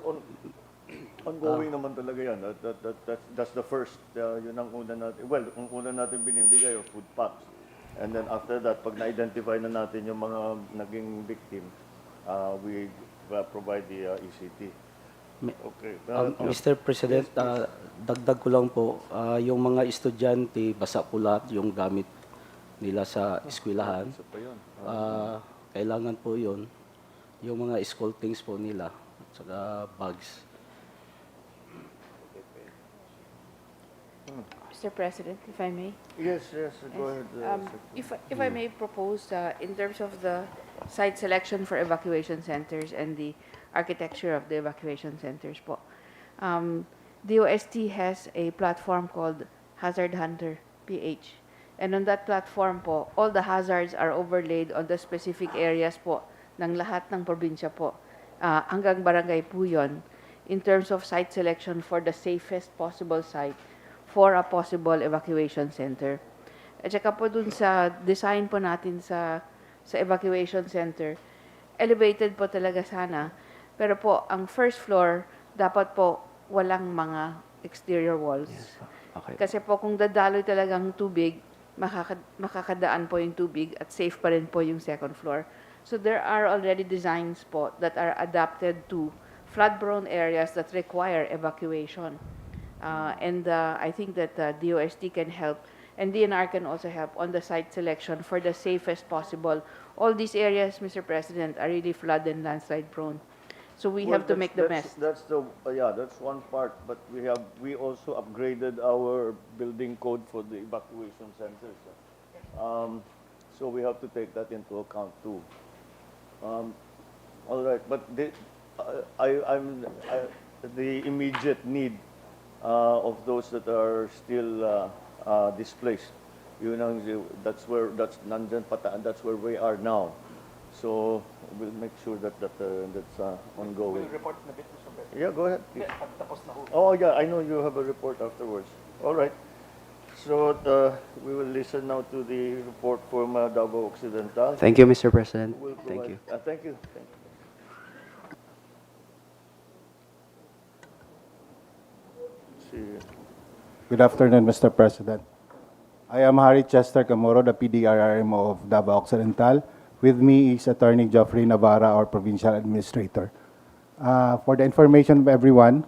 ongoing naman talaga yan. That's the first, yun ang una natin. Well, ang una natin binibigay o food packs. And then after that, pag na-identify na natin yung mga naging victim, we provide the ECT. Okay. Mr. President, dagdag ko lang po, yung mga estudyante, basa po lahat yung gamit nila sa eskwelahan. Kailangan po yun. Yung mga school things po nila, at saka bags. Mr. President, if I may. Yes, go ahead. If I may propose, in terms of the site selection for evacuation centers and the architecture of the evacuation centers po, DOST has a platform called Hazard Hunter PH. And on that platform po, all the hazards are overlaid on the specific areas po ng lahat ng probinsya po. Hanggang barangay po yun, in terms of site selection for the safest possible site for a possible evacuation center. At saka po dun sa design po natin sa evacuation center, elevated po talaga sana. Pero po, ang first floor, dapat po walang mga exterior walls. Yes, okay. Kasi po kung dadaloy talagang tubig, makakadaan po yung tubig at safe pa rin po yung second floor. So there are already designs po that are adapted to flood-prone areas that require evacuation. And I think that DOST can help, and DNR can also help on the site selection for the safest possible. All these areas, Mr. President, are really flood and landslide prone. So we have to make the best. That's one part. But we also upgraded our building code for the evacuation centers. So we have to take that into account too. All right, but the immediate need of those that are still displaced. Yun ang, that's nandyan pataan, that's where we are now. So we'll make sure that that's ongoing. Report na bit, Mr. President. Yeah, go ahead. please. Tapos na ho. Oh yeah, I know you have a report afterwards. All right. So we will listen now to the report from Davao Occidental. Thank you, Mr. President. We'll Thank you. provide- Thank you. Thank you. Let's see. Good afternoon, Mr. President. I am Harry Chester Camoro, the PDRRMO of Davao Occidental. With me is Attorney Geoffrey Navarra, our Provincial Administrator. For the information of everyone,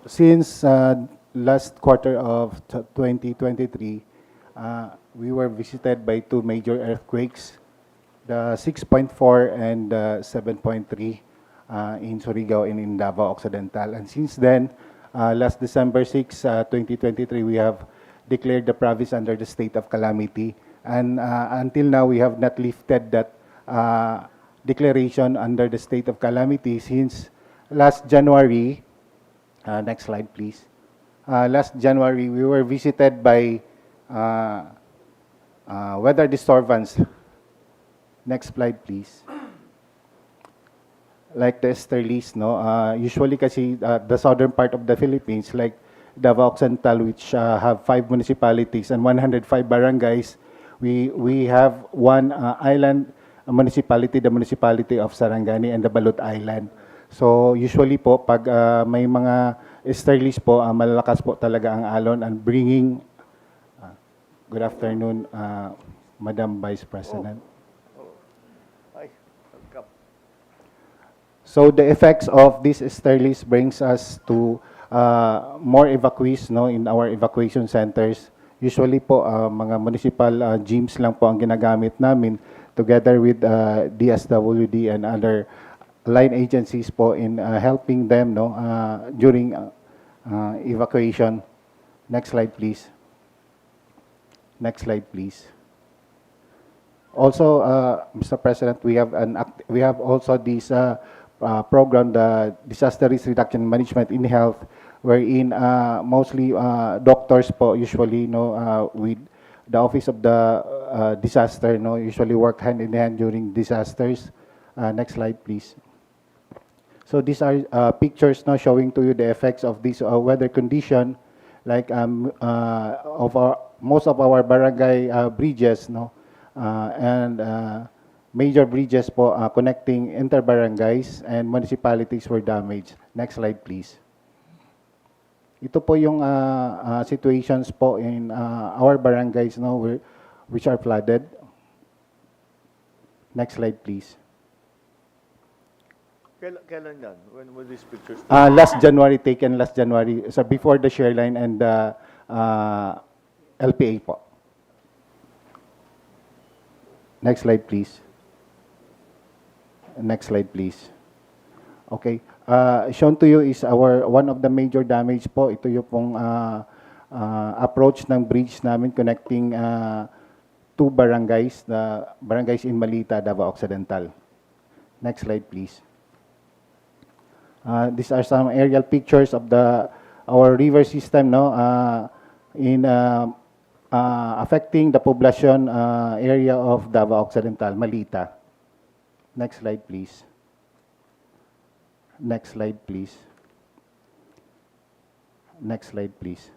since last quarter of 2023, we were visited by two major earthquakes, the 6.4 and 7.3 in Surigao and in Davao Occidental. And since then, last December 6, 2023, we have declared the province under the state of calamity. And until now, we have not lifted that declaration under the state of calamity since last January. Next slide, please. Last January, we were visited by weather disturbance. Next slide, please. Like the easterlies, no? Usually kasi the southern part of the Philippines, like Davao Occidental, which have 5 municipalities and 105 barangays, we have one island municipality, the municipality of Sarangani and the Balut Island. So usually po, pag may mga easterlies po, malalakas po talaga ang alon and bringing, good afternoon, Madam Vice President. Hi, welcome. So the effects of these easterlies brings us to more evacuees, no, in our evacuation centers. Usually po, mga municipal gyms lang po ang ginagamit namin together with DSWD and other line agencies po in helping them, no, during evacuation. Next slide, please. Next slide, please. Also, Mr. President, we have also this program, the Disaster Risk Reduction Management in Health, wherein mostly doctors po usually, no, with the Office of the Disaster, no, usually work hand in hand during disasters. Next slide, please. So these are pictures now showing to you the effects of this weather condition, like most of our barangay bridges, no, and major bridges po connecting inter-barangays and municipalities were damaged. Next slide, please. Ito po yung situations po in our barangays, no, which are flooded. Next slide, please. Kailan yan? When were these pictures? Last January, taken last January, so before the Shear line and the LPA po. Next slide, please. Next slide, please. Okay. Shown to you is one of the major damage po. Ito yung pong approach ng bridge namin connecting two barangays, the barangays in Malita, Davao Occidental. Next slide, please. These are some aerial pictures of our river system, no, in affecting the population area of Davao Occidental, Malita. Next slide, please. Next slide, please. Next slide, please.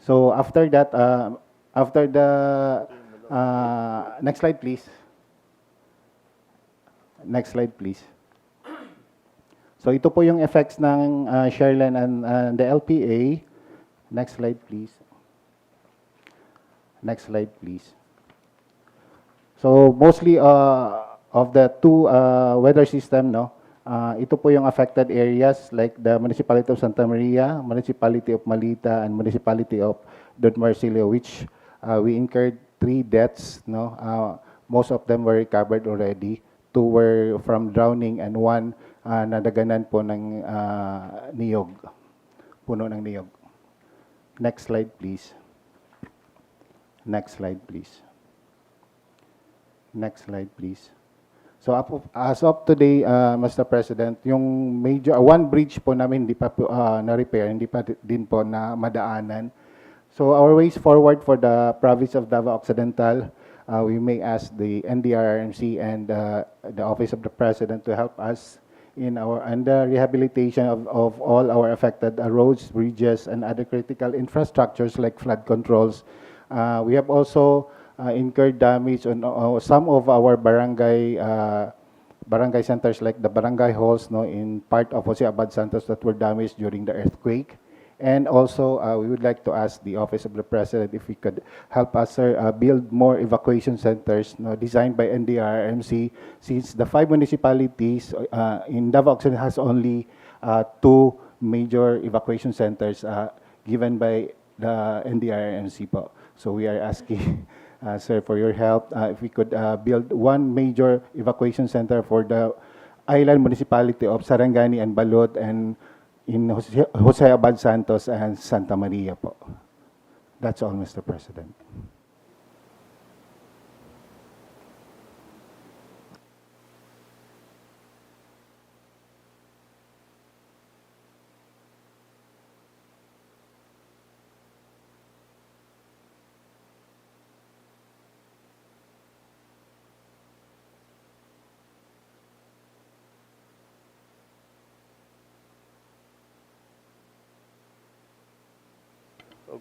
So after that, next slide, please. Next slide, please. So ito po yung effects ng Shear line and the LPA. Next slide, please. Next slide, please. So mostly of the two weather system, no, ito po yung affected areas like the municipality of Santa Maria, municipality of Malita, and municipality of Don Marsilio, which we incurred 3 deaths, no. Most of them were recovered already. 2 were from drowning and 1 nadaganan po ng niyog, puno ng niyog. Next slide, please. Next slide, please. Next slide, please. So as of today, Mr. President, yung major one bridge po namin hindi pa po na-repair, hindi pa din po na madaanan. So our ways forward for the province of Davao Occidental, we may ask the NDRRMC and the Office of the President to help us in the rehabilitation of all our affected roads, bridges, and other critical infrastructures like flood controls. We have also incurred damage on some of our barangay centers like the barangay halls in part of Jose Abad Santos that were damaged during the earthquake. And also, we would like to ask the Office of the President if we could help us, sir, build more evacuation centers designed by NDRRMC, since the 5 municipalities in Davao Occidental has only 2 major evacuation centers given by the NDRRMC po. So we are asking, sir, for your help. If we could build 1 major evacuation center for the island municipality of Sarangani and Balud, and in Jose Abad Santos and Santa Maria po. That's all, Mr. President.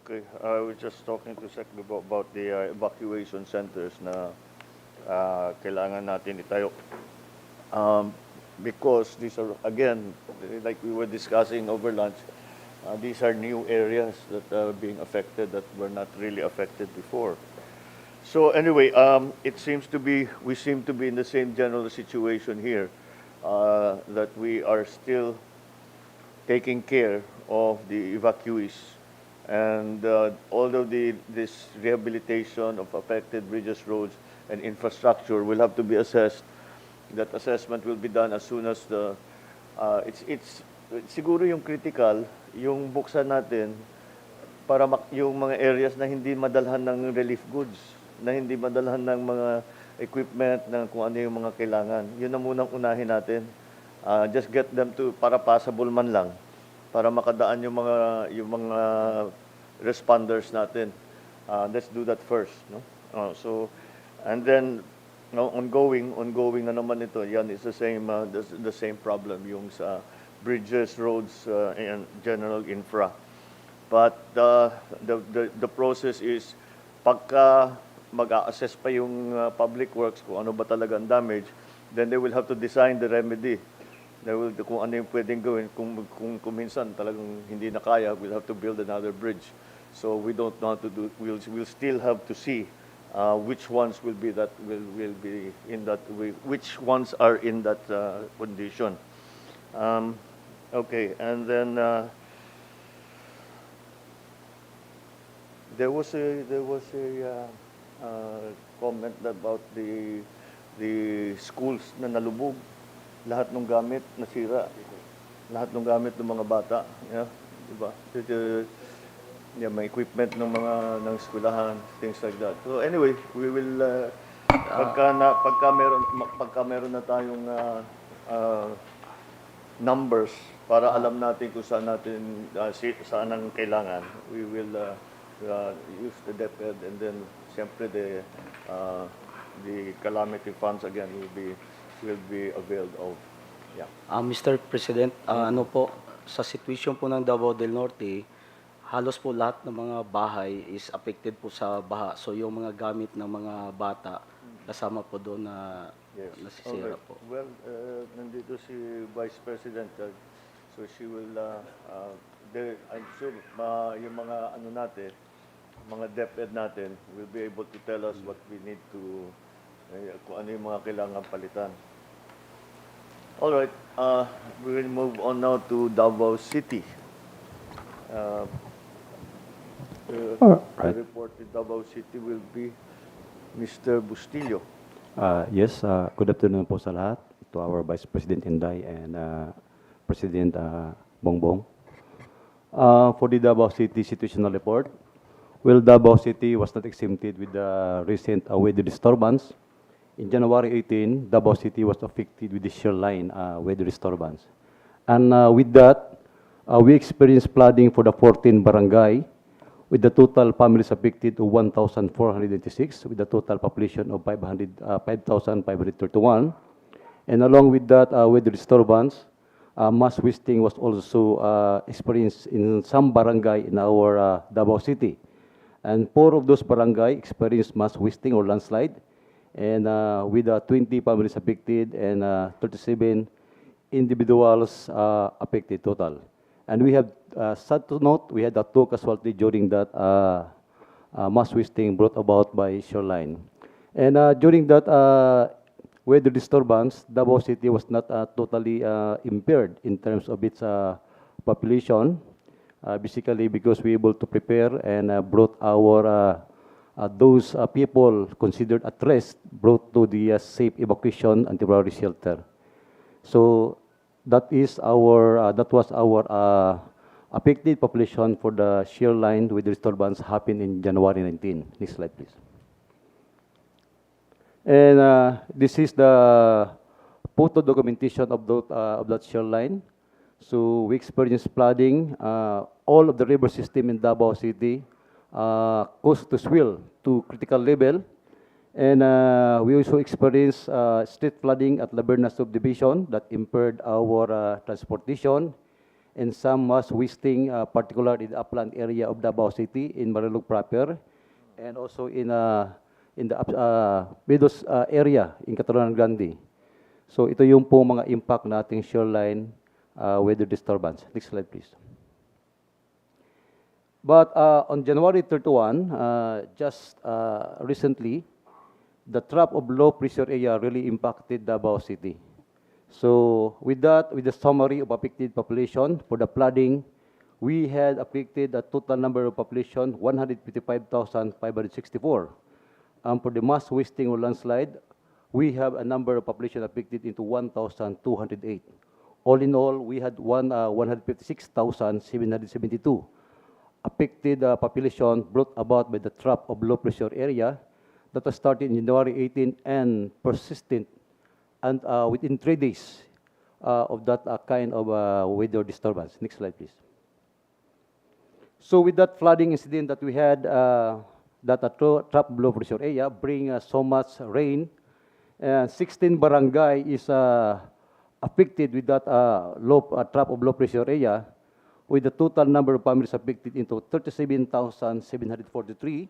Okay, I was just talking to Sec about the evacuation centers na kailangan natin itayo. Because these are, again, like we were discussing over lunch, these are new areas that are being affected that were not really affected before. So anyway, it seems to be, we seem to be in the same general situation here, that we are still taking care of the evacuees. And although this rehabilitation of affected bridges, roads, and infrastructure will have to be assessed, that assessment will be done as soon as the, it's siguro yung critical, yung buksan natin para yung mga areas na hindi madalhan ng relief goods, na hindi madalhan ng mga equipment, na kung ano yung mga kailangan. Yun ang munang unahin natin. Just get them to, para passable man lang, para makadaan yung mga responders natin. Let's do that first, no? So, and then ongoing na naman ito. Yan is the same problem yung sa bridges, roads, and general infra. But the process is pagka mag-a-assess pa yung public works kung ano ba talaga ang damage, then they will have to design the remedy. Kung ano yung pwedeng gawin, kung minsan talagang hindi na kaya, we'll have to build another bridge. So we don't know how to do. We'll still have to see which ones will be in that. Which ones are in that condition. Okay, and then there was a comment about the schools na nalubog. Lahat ng gamit nasira. Lahat ng gamit ng mga bata, diba? May equipment ng eskwelahan, things like that. So anyway, we will pagka meron na tayong numbers para alam natin kung saan saan ang kailangan, we will use the DepEd, and then siyempre the calamity funds again will be availed of. Yeah. Mr. President, sa situation po ng Davao del Norte, halos po lahat ng mga bahay is affected po sa baha. So yung mga gamit ng mga bata, kasama po doon na nasisira po. Well, nandito si Vice President, so she will, I'm sure yung mga mga DepEd natin will be able to tell us what we need to, kung ano yung mga kailangan palitan. All right, we will move on now to Davao City. The report in Davao City will be Mr. Bustillo. Yes, good afternoon po sa lahat, to our Vice President Inday and President Bongbong. For the Davao City situational report, well, Davao City was not exempted with the recent weather disturbance. In January 18, Davao City was affected with the shear line weather disturbance. And with that, we experienced flooding for the 14 barangay, with the total families affected to 1,486, with a total population of 5,531. And along with that, with the disturbance, mass wasting was also experienced in some barangay in our Davao City. And 4 of those barangay experienced mass wasting or landslide, and with 20 families affected and 37 individuals affected total. And we have, sad to note, we had 2 casualties during that mass wasting brought about by shoreline. And during that weather disturbance, Davao City was not totally impaired in terms of its population, basically because we were able to prepare and brought our those people considered at rest, brought to the safe evacuation and temporary shelter. So that is our that was our affected population for the shear line with disturbance happened in January 19. Next slide, please. And this is the photo documentation of that shear line. So we experienced flooding. All of the river system in Davao City caused to swell to critical level. And we also experienced street flooding at Laberna subdivision that impaired our transportation, and some mass wasting, particularly in the upland area of Davao City, in Marilog proper, and also in the Bedos area in Catalonia Grande. So ito yung po mga impact nating shoreline weather disturbance. Next slide, please. But on January 31, just recently, the trough of low pressure area really impacted Davao City. So with that, with the summary of affected population for the flooding, we had affected a total number of population 155,564. For the mass wasting or landslide, we have a number of population affected into 1,208. All in all, we had 156,772 affected population brought about by the trough of low pressure area that was started in January 18 and persistent, and within 3 days of that kind of weather disturbance. Next slide, please. So with that flooding incident that we had, that trough low pressure area bring so much rain, 16 barangay is affected with that trough of low pressure area, with the total number of families affected into 37,743,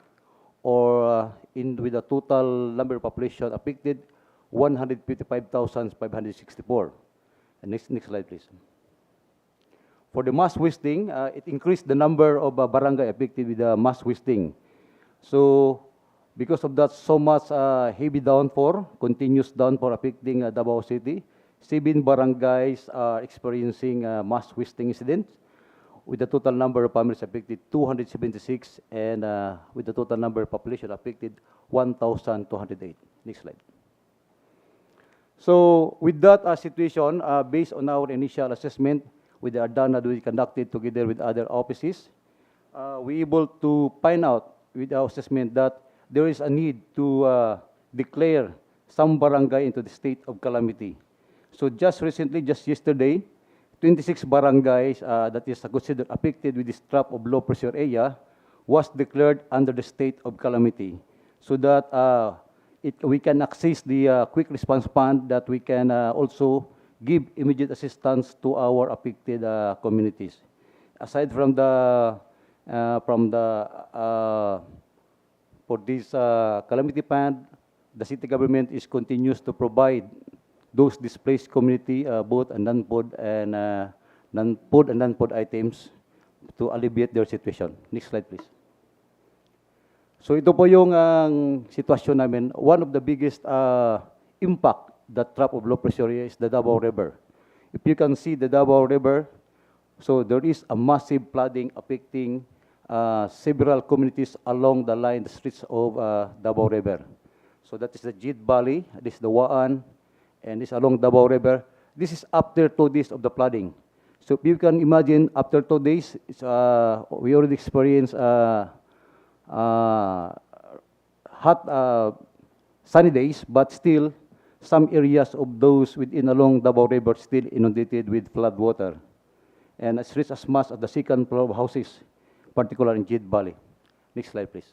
or with the total number of population affected 155,564. And next slide, please. For the mass wasting, it increased the number of barangay affected with the mass wasting. So because of that, so much heavy downpour, continuous downpour affecting Davao City, 7 barangays are experiencing mass wasting incidents, with the total number of families affected 276, and with the total number of population affected 1,208. Next slide. So with that situation, based on our initial assessment with the ARDAN that we conducted together with other offices, we able to find out with our assessment that there is a need to declare some barangay into the state of calamity. So just recently, just yesterday, 26 barangays that is considered affected with this trough of low pressure area was declared under the state of calamity, so that we can access the quick response fund, that we can also give immediate assistance to our affected communities. Aside from for this calamity fund, the city government is continues to provide those displaced community, both non-food and non-food items, to alleviate their situation. Next slide, please. So ito po yung sitwasyon namin. One of the biggest impact that trough of low pressure area is the Davao River. If you can see the Davao River, so there is a massive flooding affecting several communities along the line, the streets of Davao River. So that is the Jid Valley, this is the Waan, and this along Davao River. This is after 2 days of the flooding. So if you can imagine, after 2 days, we already experienced hot sunny days, but still some areas of those within along Davao River still inundated with flood water, and it's reached as much as the second floor of houses, particularly in Jid Valley. Next slide, please.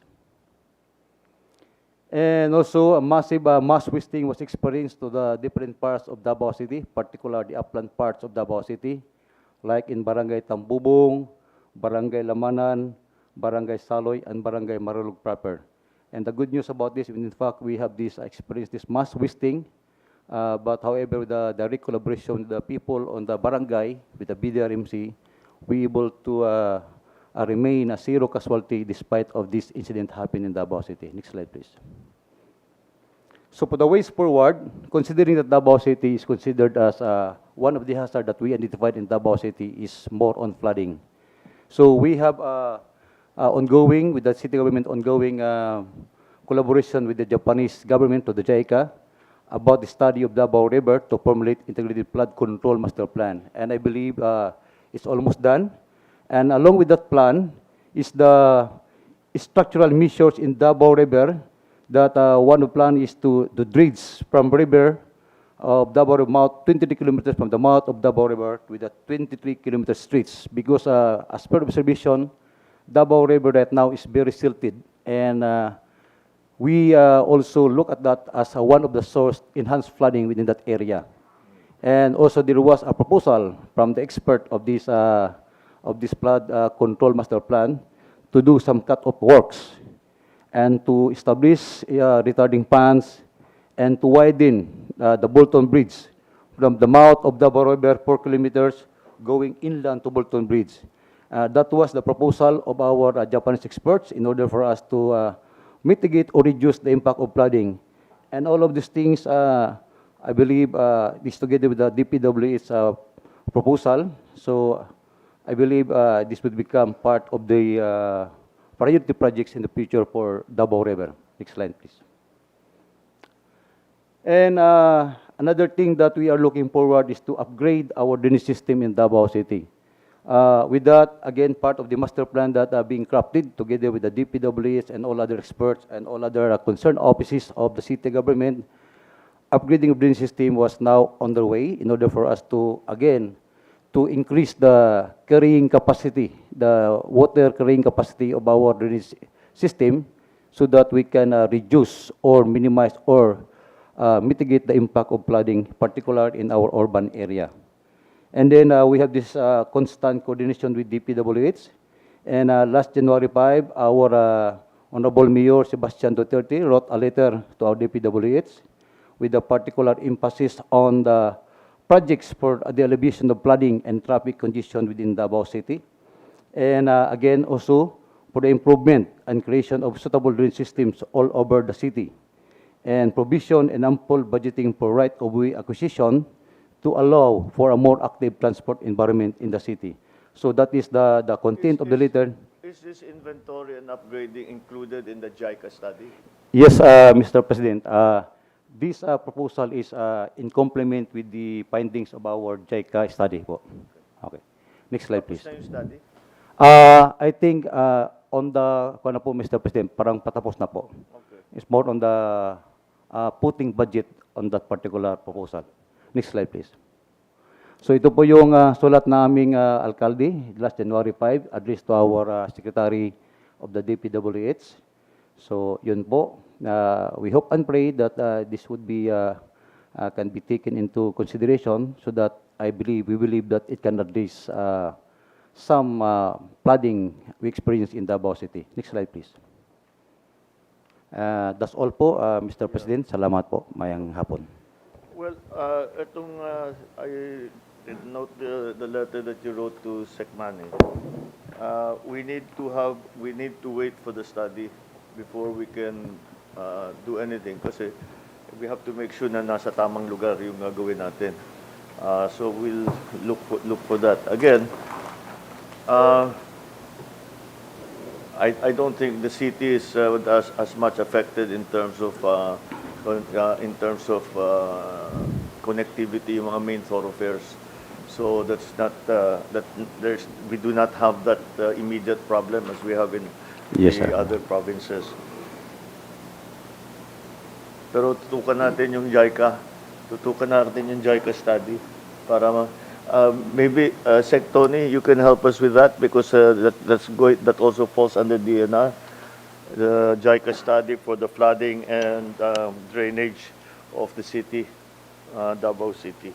And also, a massive mass wasting was experienced to the different parts of Davao City, particularly the upland parts of Davao City, like in Barangay Tambubong, Barangay Lamanan, Barangay Saloy, and Barangay Marulog proper. And the good news about this, in fact, we have this experience, this mass wasting, but however, with the direct collaboration with the people on the barangay, with the BDRMC, we able to remain a zero casualty despite of this incident happening in Davao City. Next slide, please. So for the ways forward, considering that Davao City is considered as one of the hazards that we identified in Davao City is more on flooding. So we have ongoing, with the city government, ongoing collaboration with the Japanese government, to the JICA, about the study of Davao River to formulate integrated flood control master plan. And I believe it's almost done. And along with that plan is the structural measures in Davao River that one of the plan is to dredge from river of Davao River mouth 23 kilometers from the mouth of Davao River with a 23-kilometer streets, because as per observation, Davao River right now is very silted, and we also look at that as one of the source enhanced flooding within that area. And also there was a proposal from the expert of this flood control master plan to do some cut-off works and to establish retarding ponds and to widen the Bolton Bridge from the mouth of Davao River 4 kilometers going inland to Bolton Bridge. That was the proposal of our Japanese experts in order for us to mitigate or reduce the impact of flooding. And all of these things, I believe, this together with the DPW's proposal. So I believe this would become part of the priority projects in the future for Davao River. Next slide, please. And another thing that we are looking forward is to upgrade our drainage system in Davao City. With that, again, part of the master plan that are being crafted together with the DPWs and all other experts and all other concerned offices of the city government, upgrading of drainage system was now underway in order for us to, again, to increase the carrying capacity, the water carrying capacity of our drainage system, so that we can reduce or minimize or mitigate the impact of flooding, particularly in our urban area. And then we have this constant coordination with DPWH. And last January 5, our Honorable Mayor Sebastian Duterte wrote a letter to our DPWH with a particular emphasis on the projects for the alleviation of flooding and traffic congestion within Davao City. And again, also for the improvement and creation of suitable drainage systems all over the city, and provision and ample budgeting for right-of-way acquisition to allow for a more active transport environment in the city. So that is the content of the letter. Is this inventory and upgrading included in the JICA study? Yes, Mr. President. This proposal is in complement with the findings of our JICA study po. Okay. Next slide, please. Tapos na yung study? I think on the, kung ano po, Mr. President, parang patapos na po. Okay. It's more on the putting budget on that particular proposal. Next slide, please. So ito po yung sulat na aming alkalde last January 5, addressed to our Secretary of the DPWH. So yun po. We hope and pray that this would be can be taken into consideration, so that we believe that it can address some flooding we experience in Davao City. Next slide, please. That's all po, Mr. President. Salamat po. Mayang hapon. Well, I note the letter that you wrote to Secmani. We need to wait for the study before we can do anything, kasi we have to make sure na nasa tamang lugar yung gagawin natin. So we'll look for that. Again, I don't think the city is as much affected in terms of connectivity, yung mga main thoroughfares. So that's not we do not have that immediate problem as we have in the other provinces. Pero tutukan natin yung JICA study para maybe Sec Tony, you can help us with that, because that also falls under DNR. the JICA study for the flooding and drainage of the city, Davao City.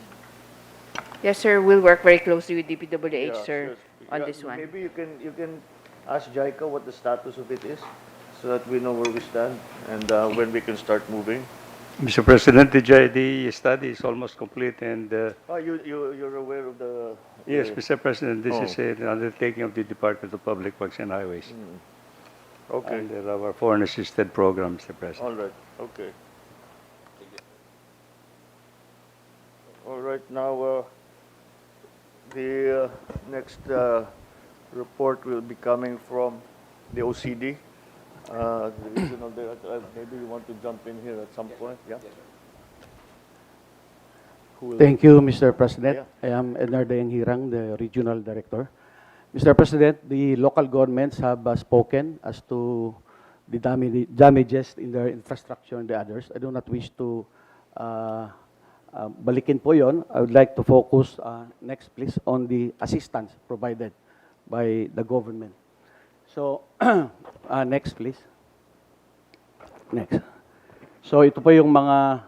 Yes, sir. We'll work very closely with DPWH, Yeah, sir, sure. on Yeah, this one. Maybe you can ask JICA what the status of it is, so that we know where we stand and when we can start moving. Mr. President, the study is almost complete, and Oh, you're aware of the... yes, the- Mr. President, this is Oh. an undertaking of the Department of Public Works and Highways Okay, under our foreign assisted program, Mr. President. all right, okay. All right, now, the next report will be coming from the OCD. The regional director, maybe you want to jump in here at some point, yeah? Who will- Thank you, Mr. President. Yeah. I am Enardeng Hirang, the Regional Director. Mr. President, the local governments have spoken as to the damages in their infrastructure and the others. I do not wish to balikin po yon. I would like to focus, next please, on the assistance provided by the government. So, next please. Next. So, ito po yung mga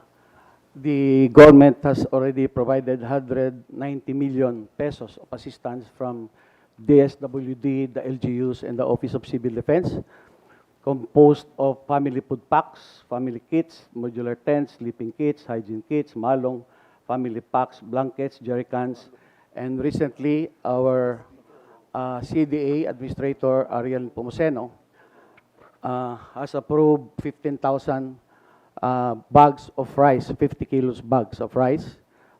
the government has already provided 190 million pesos of assistance from DSWD, the LGUs, and the Office of Civil Defense, composed of family food packs, family kits, modular tents, sleeping kits, hygiene kits, malong, family packs, blankets, jerry cans, and recently our CDA Administrator Ariel Pomoseno has approved 15,000 bags of rice, 50 kilos bags of rice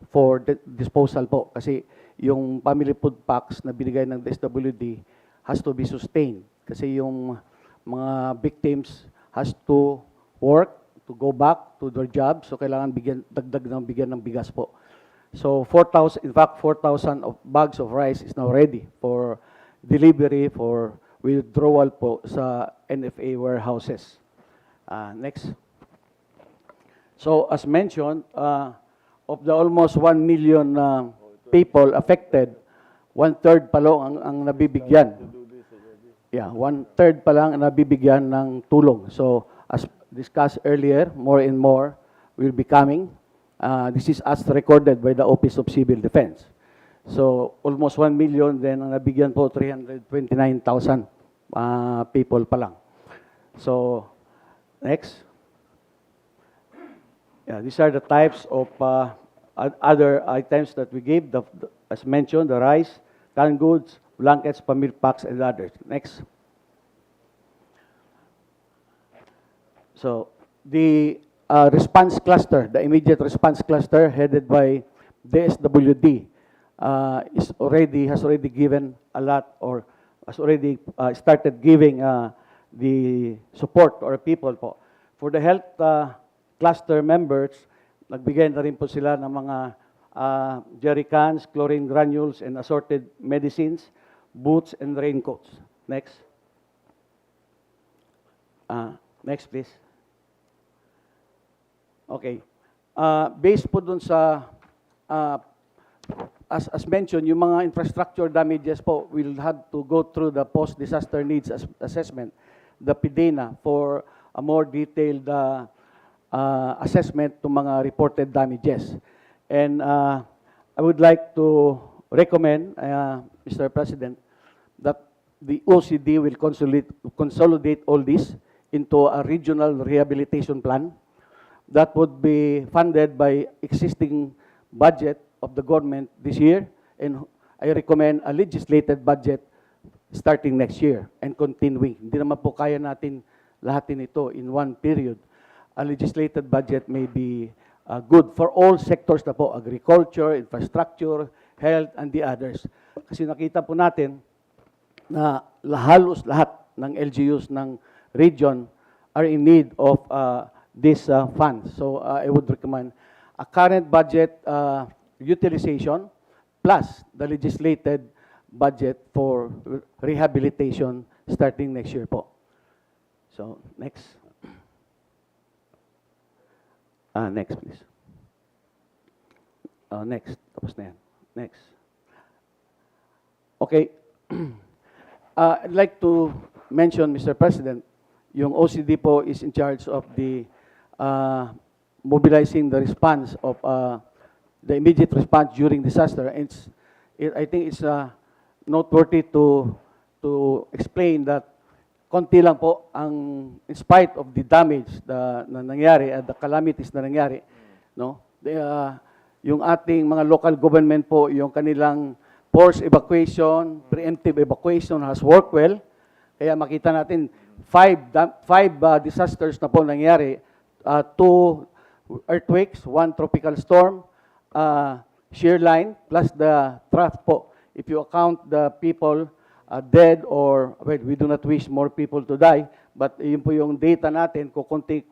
for disposal po. Kasi yung family food packs na binigay ng DSWD has to be sustained. Kasi yung mga victims has to work, to go back to their job. So kailangan dagdag ng bigas po. So 4,000, in fact, 4,000 of bags of rice is now ready for delivery, for withdrawal po sa NFA warehouses. Next. So as mentioned, of the almost 1 million people affected, 1/3 pa lang ang nabibigyan. Yeah, 1/3 pa lang ang nabibigyan ng tulong. So as discussed earlier, more and more will be coming. This is as recorded by the Office of Civil Defense. So almost 1 million, then ang nabigyan po 329,000 people pa lang. So next. Yeah, these are the types of other items that we gave, as mentioned, the rice, canned goods, blankets, family packs, and others. Next. So the response cluster, the immediate response cluster headed by DSWD has already given a lot, or has already started giving the support to our people po. For the health cluster members, nagbigay na rin po sila ng mga jerry cans, chlorine granules, and assorted medicines, boots, and raincoats. Next. Next, please. Okay. Based po dun sa, as mentioned, yung mga infrastructure damages po will have to go through the post-disaster needs assessment, the PDENA, for a more detailed assessment to mga reported damages. And I would like to recommend, Mr. President, that the OCD will consolidate all this into a regional rehabilitation plan that would be funded by existing budget of the government this year, and I recommend a legislated budget starting next year and continuing. Hindi naman po kaya natin lahatin ito in one period. A legislated budget may be good for all sectors na po, agriculture, infrastructure, health, and the others. Kasi nakita po natin na halos lahat ng LGUs ng region are in need of this fund. So I would recommend a current budget utilization plus the legislated budget for rehabilitation starting next year po. So next. Next, please. Next. Tapos na yan. Next. Okay. I'd like to mention, Mr. President, yung OCD po is in charge of the mobilizing the response of the immediate response during disaster. And I think it's noteworthy to explain that konti lang po ang, in spite of the damage na nangyari at the calamities na nangyari, no? Yung ating mga local government po, yung kanilang forced evacuation, preemptive evacuation has worked well. Kaya makita natin, five disasters na po nangyari, 2 earthquakes, 1 tropical storm, shear line, plus the trough po. If you account the people dead or, well, we do not wish more people to die, but yun po yung data natin, pakunti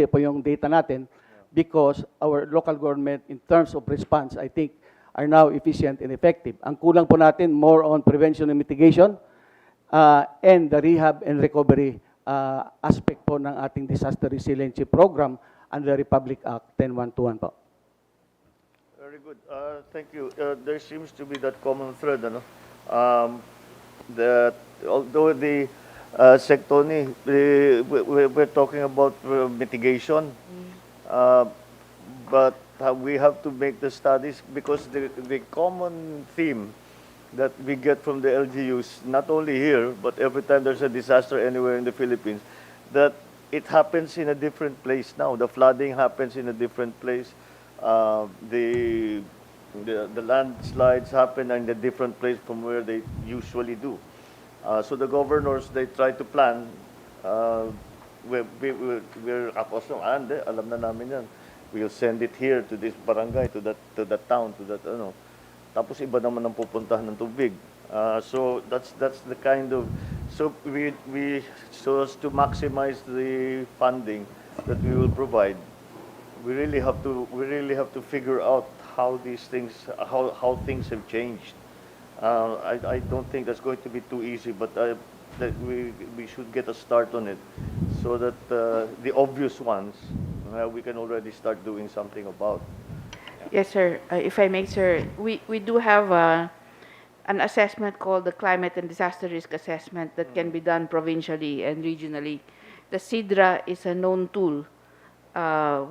po yung data natin, because our local government, in terms of response, I think, are now efficient and effective. Ang kulang po natin, more on prevention and mitigation, and the rehab and recovery aspect po ng ating disaster resiliency program under Republic Act 10121 po. Very good. Thank you. There seems to be that common thread, ano? That although the Sectoni, we're talking about mitigation, but we have to make the studies because the common theme that we get from the LGUs, not only here, but every time there's a disaster anywhere in the Philippines, that it happens in a different place now. The flooding happens in a different place. The landslides happen in a different place from where they usually do. So the governors, they try to plan. We're alam na namin yan. We'll send it here to this barangay, to that town, to that ano. Tapos iba naman ang pupuntahan ng tubig. So that's the kind of, so so as to maximize the funding that we will provide, we really have to figure out how these things, how things have changed. I don't think that's going to be too easy, but that we should get a start on it, so that the obvious ones we can already start doing something about. Yes, sir. If I may, sir, we do have an assessment called the Climate and Disaster Risk Assessment that can be done provincially and regionally. The CIDRA is a known tool.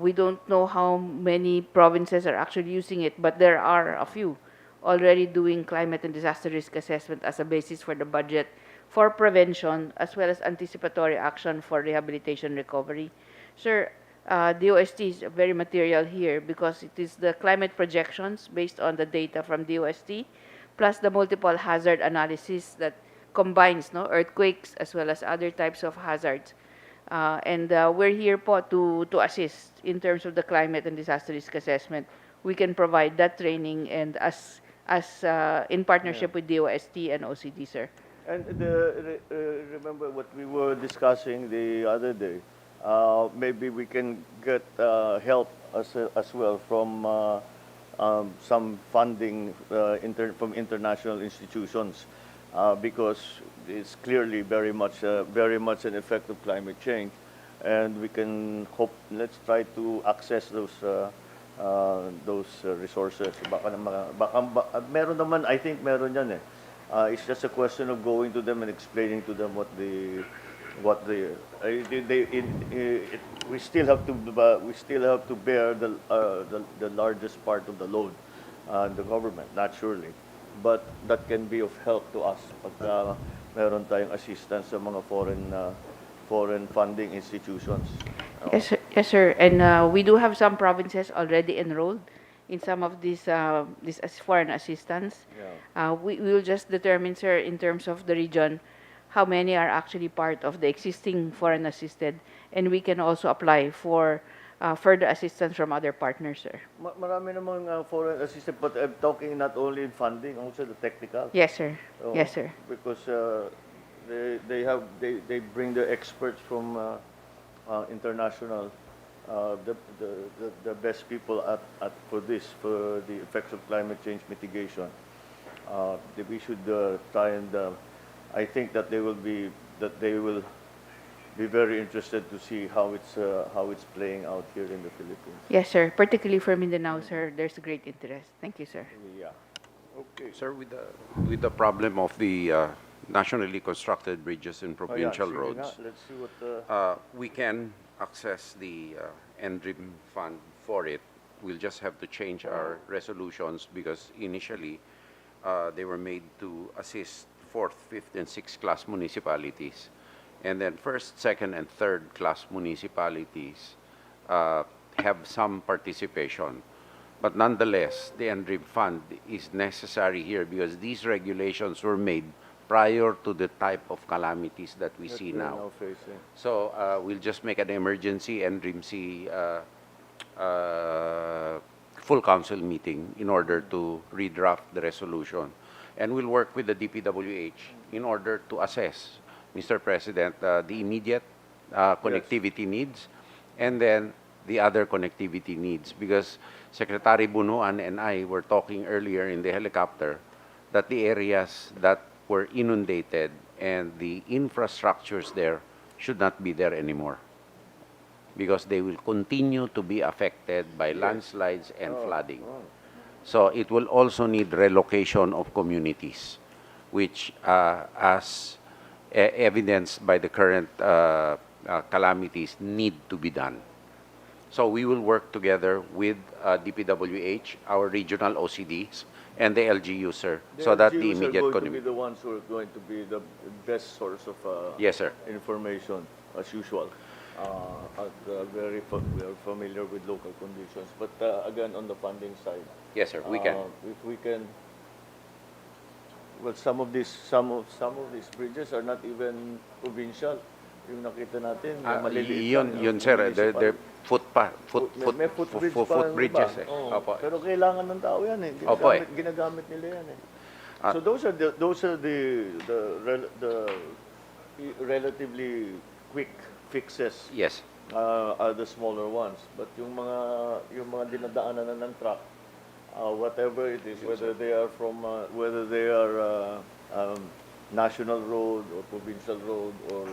We don't know how many provinces are actually using it, but there are a few already doing climate and disaster risk assessment as a basis for the budget for prevention as well as anticipatory action for rehabilitation recovery. Sir, DOST is very material here because it is the climate projections based on the data from DOST plus the multiple hazard analysis that combines earthquakes as well as other types of hazards. And we're here po to assist in terms of the climate and disaster risk assessment. We can provide that training and as in partnership with DOST and OCD, sir. And remember what we were discussing the other day. Maybe we can get help as well from some funding from international institutions, because it's clearly very much an effect of climate change, and we can hope. Let's try to access those resources. Meron naman, I think meron yan eh. It's just a question of going to them and explaining to them we still have to bear the largest part of the load, the government, naturally, but that can be of help to us pag meron tayong assistance sa mga foreign funding institutions. Yes, sir. And we do have some provinces already enrolled in some of these foreign assistance. Yeah. We will just determine, sir, in terms of the region, how many are actually part of the existing foreign assisted, and we can also apply for further assistance from other partners, sir. Marami namang foreign assistance, but I'm talking not only in funding, also the technical. Yes, sir. So, Yes, sir. Because they bring the experts from international, the best people for the effects of climate change mitigation. We should try and I think that they will be very interested to see how it's playing out here in the Philippines. Yes, sir. Particularly for Mindanao, sir, there's a great interest. Thank you, sir. Yeah. Okay. Sir, with the problem of the nationally constructed bridges and provincial sige roads, nga, let's see what we can access the NDRIM fund for it. We'll just have to change our resolutions because initially they were made to assist fourth, fifth, and sixth class municipalities. And then first, second, and third class municipalities have some participation. But nonetheless, the NDRIM fund is necessary here because these regulations were made prior to the type of calamities that we see we're now. facing. So we'll just make an emergency NDRIMC full council meeting in order to redraft the resolution. And we'll work with the DPWH in order to assess, Mr. President, the immediate connectivity needs and then the other connectivity needs. Because Secretary Bunuan and I were talking earlier in the helicopter that the areas that were inundated and the infrastructures there should not be there anymore because they will continue to be affected by landslides and flooding. So it will also need relocation of communities, which as evidenced by the current calamities need to be done. So we will work together with DPWH, our regional OCDs, and the LGU, sir, so that the LGUs immediate are going to be the ones who are going to be the best source of Yes, sir. information, as usual. We are familiar with local conditions. But again, on the funding side, Yes, sir, we can. if we can, well, some of these bridges are not even provincial. Yung nakita natin, maliliit lang. Yun, sir, they're May footbridges. ba? Eh. Oo. Opo. Pero kailangan ng tao yan eh. Opo, eh. Ginagamit nila yan eh. So those are the relatively quick fixes. Yes. Are the smaller ones. But yung mga dinadaanan na ng truck, whatever it is, whether they are from national road or provincial road or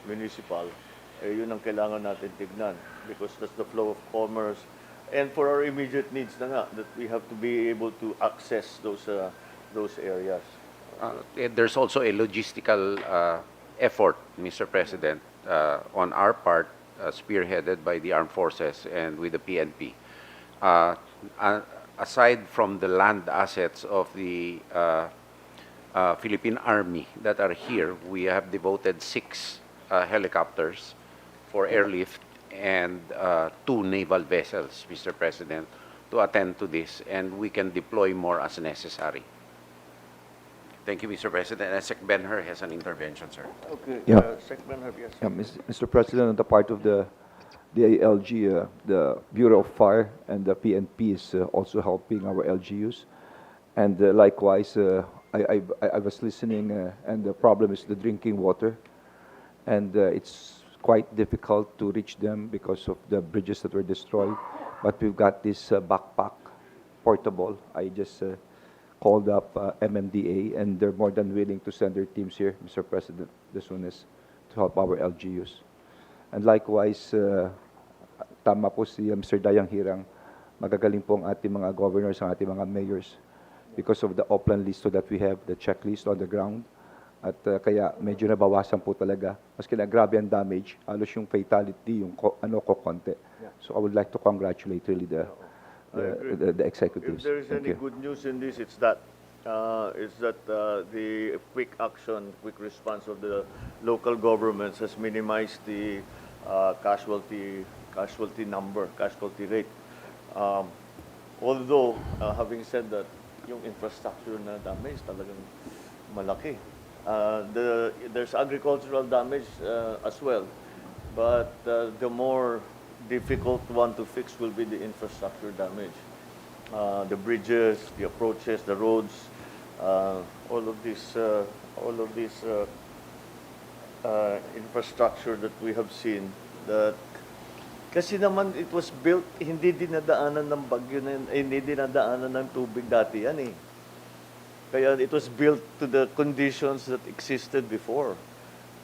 municipal, yun ang kailangan natin tignan because that's the flow of commerce. And for our immediate needs na nga, that we have to be able to access those areas. There's also a logistical effort, Mr. President, on our part, spearheaded by the armed forces and with the PNP. Aside from the land assets of the Philippine Army that are here, we have devoted 6 helicopters for airlift and 2 naval vessels, Mr. President, to attend to this, and we can deploy more as necessary. Thank you, Mr. President. And Sec Ben-Hur has an intervention, sir. Okay. Yeah. Sec Ben-Hur, yes. Yeah, Mr. President, on the part of the DILG, the Bureau of Fire and the PNP is also helping our LGUs. And likewise, I was listening, and the problem is the drinking water. And it's quite difficult to reach them because of the bridges that were destroyed. But we've got this backpack portable. I just called up MMDA, and they're more than willing to send their teams here, Mr. President, as soon as to help our LGUs. And likewise, tama po si Mr. Dayang Hirang, magagaling po ang ating mga governors, ang ating mga mayors because of the upland list that we have, the checklist on the ground. At kaya medyo nabawasan po talaga. Maski na grabe ang damage, halos yung fatality, yung konti. So I would like to congratulate really the executives. If there is Thank any you. good news in this, it's that the quick action, quick response of the local governments has minimized the casualty rate. Although, having said that, yung infrastructure na damage talagang malaki. There's agricultural damage as well, but the more difficult one to fix will be the infrastructure damage. The bridges, the approaches, the roads, all of this infrastructure that we have seen. That kasi naman it was built, hindi dinadaanan ng bagyo, hindi dinadaanan ng tubig dati yan eh. Kaya it was built to the conditions that existed before.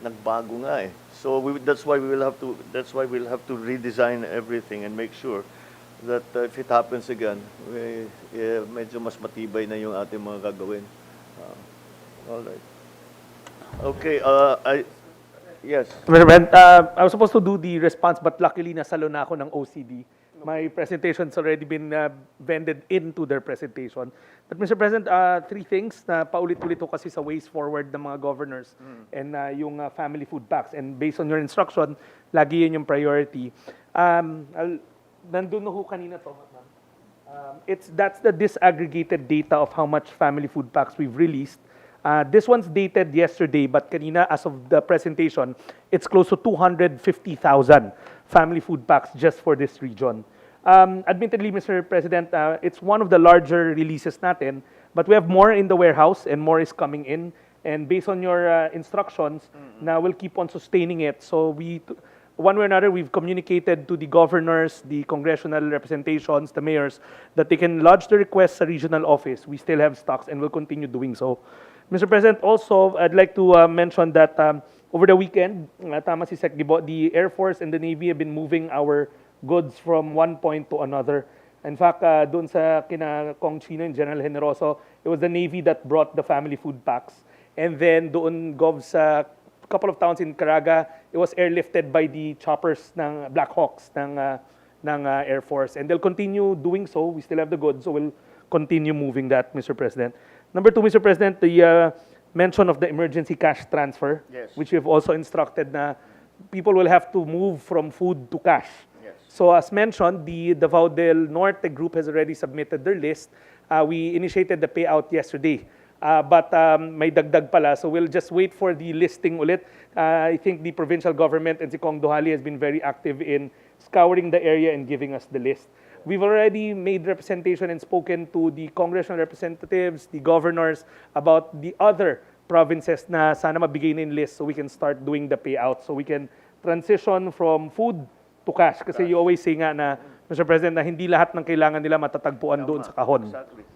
Nagbago nga eh. So that's why we'll have to redesign everything and make sure that if it happens again, medyo mas matibay na yung ating mga gagawin. All right. Okay, yes. Mr. President, I was supposed to do the response, but luckily nasalo na ako ng OCD. My presentation's already been vended into their presentation. But Mr. President, three things na paulit-ulit ko kasi sa ways forward ng mga governors and yung family food packs. And based on your instruction, lagi yun yung priority. Nandun na ho kanina to, ma'am. That's the disaggregated data of how much family food packs we've released. This one's dated yesterday, but kanina, as of the presentation, it's close to 250,000 family food packs just for this region. Admittedly, Mr. President, it's one of the larger releases natin, but we have more in the warehouse and more is coming in. And based on your instructions, now we'll keep on sustaining it. So one way or another, we've communicated to the governors, the congressional representations, the mayors, that they can lodge the request sa regional office. We still have stocks and will continue doing so. Mr. President, also, I'd like to mention that over the weekend, tama si Sec. Gibo, the Air Force and the Navy have been moving our goods from one point to another. In fact, doon sa kina Kong Chino and General Generoso, it was the Navy that brought the family food packs. And then doon, Gov, sa couple of towns in Caraga, it was airlifted by the choppers ng Black Hawks ng Air Force. And they'll continue doing so. We still have the goods, so we'll continue moving that, Mr. President. Number two, Mr. President, the mention of the emergency cash transfer, Yes. which we've also instructed na people will have to move from food to cash. Yes. So as mentioned, the Davao del Norte group has already submitted their list. We initiated the payout yesterday. But may dagdag pala, so we'll just wait for the listing ulit. I think the provincial government and si Kong Duhali has been very active in scouring the area and giving us the list. We've already made representation and spoken to the congressional representatives, the governors, about the other provinces na sana mabigay na yung list so we can start doing the payout, so we can transition from food to cash. Kasi you always say nga na, Mr. President, na hindi lahat ng kailangan nila matatagpuan doon sa kahon. Exactly.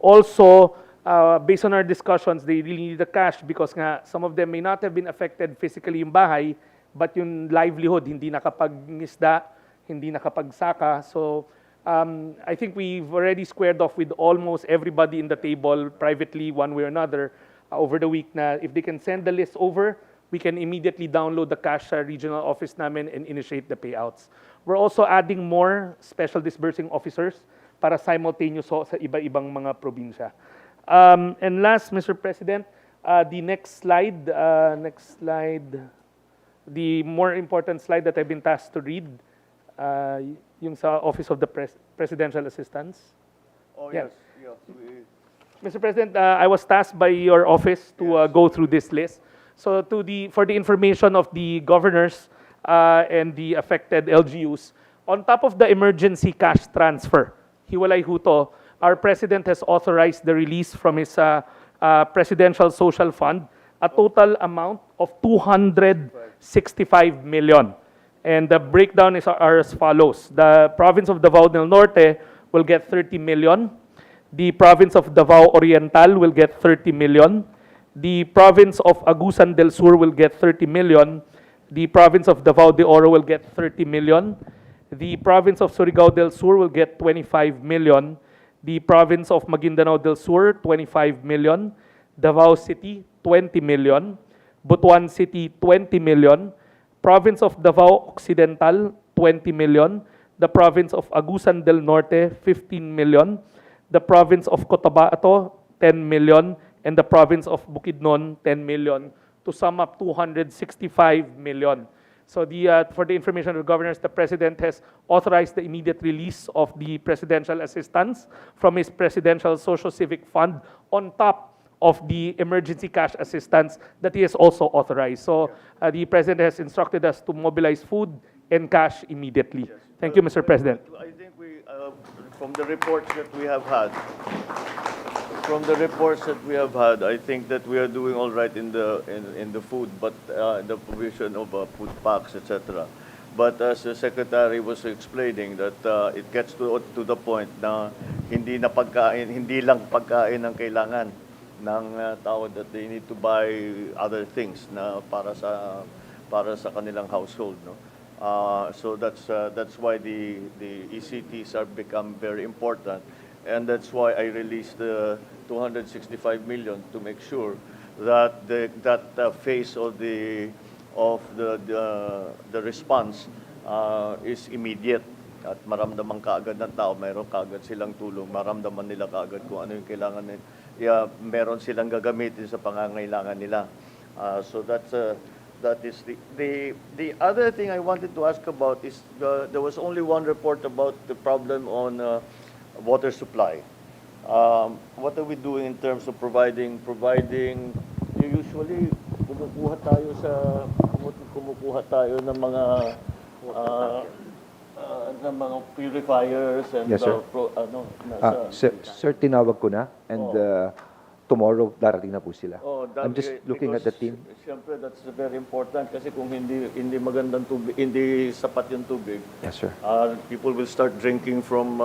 Also, based on our discussions, they really need the cash because nga, some of them may not have been affected physically yung bahay, but yung livelihood, hindi nakapag-ngisda, hindi nakapagsaka. So, I think we've already squared off with almost everybody in the table privately, one way or another, over the week na if they can send the list over, we can immediately download the cash sa regional office namin and initiate the payouts. We're also adding more special disbursing officers para simultaneous sa iba-ibang mga probinsya. And last, Mr. President, the next slide, the more important slide that I've been tasked to read, yung sa Office of the Presidential Assistance. Oh, Yeah. yes. Mr. President, I was tasked by your office to go through this list. So for the information of the governors and the affected LGUs, on top of the emergency cash transfer, hiwalay huto, our President has authorized the release from his Presidential Social Fund, a total amount of 265 million. And the breakdown is as follows. The province of Davao del Norte will get 30 million. The province of Davao Oriental will get 30 million. The province of Agusan del Sur will get 30 million. The province of Davao de Oro will get 30 million. The province of Surigao del Sur will get 25 million. The province of Maguindanao del Sur, 25 million. Davao City, 20 million. Butuan City, 20 million. Province of Davao Occidental, 20 million. The province of Agusan del Norte, 15 million. The province of Cotabato, 10 million. And the province of Bukidnon, 10 million. To sum up 265 million. So for the information of the governors, the President has authorized the immediate release of the presidential assistance from his Presidential Social Civic Fund on top of the emergency cash assistance that he has also authorized. So the President has instructed us to mobilize food and cash immediately. Thank you, Mr. President. I think from the reports that we have had, I think that we are doing all right in the food, but the provision of food packs, etc. But as the Secretary was explaining, that it gets to the point na hindi lang pagkain ang kailangan ng tao, that they need to buy other things na para sa kanilang household, no. So that's why the ECTs are become very important, and that's why I released the 265 million to make sure that that phase of the response is immediate at maramdaman kaagad ng tao, meron kaagad silang tulong, maramdaman nila kaagad kung ano yung kailangan nila. Meron silang gagamitin sa pangangailangan nila. So that is the other thing I wanted to ask about is there was only one report about the problem on water supply. What are we doing in terms of providing usually kumukuha tayo ng mga purifiers and Yes, sir. Sir, tinawag ko na and tomorrow darating na po sila. I'm just looking at the team. Siyempre, that's very important kasi kung hindi magandang tubig, hindi sapat yung tubig. Yes, sir. People will start drinking from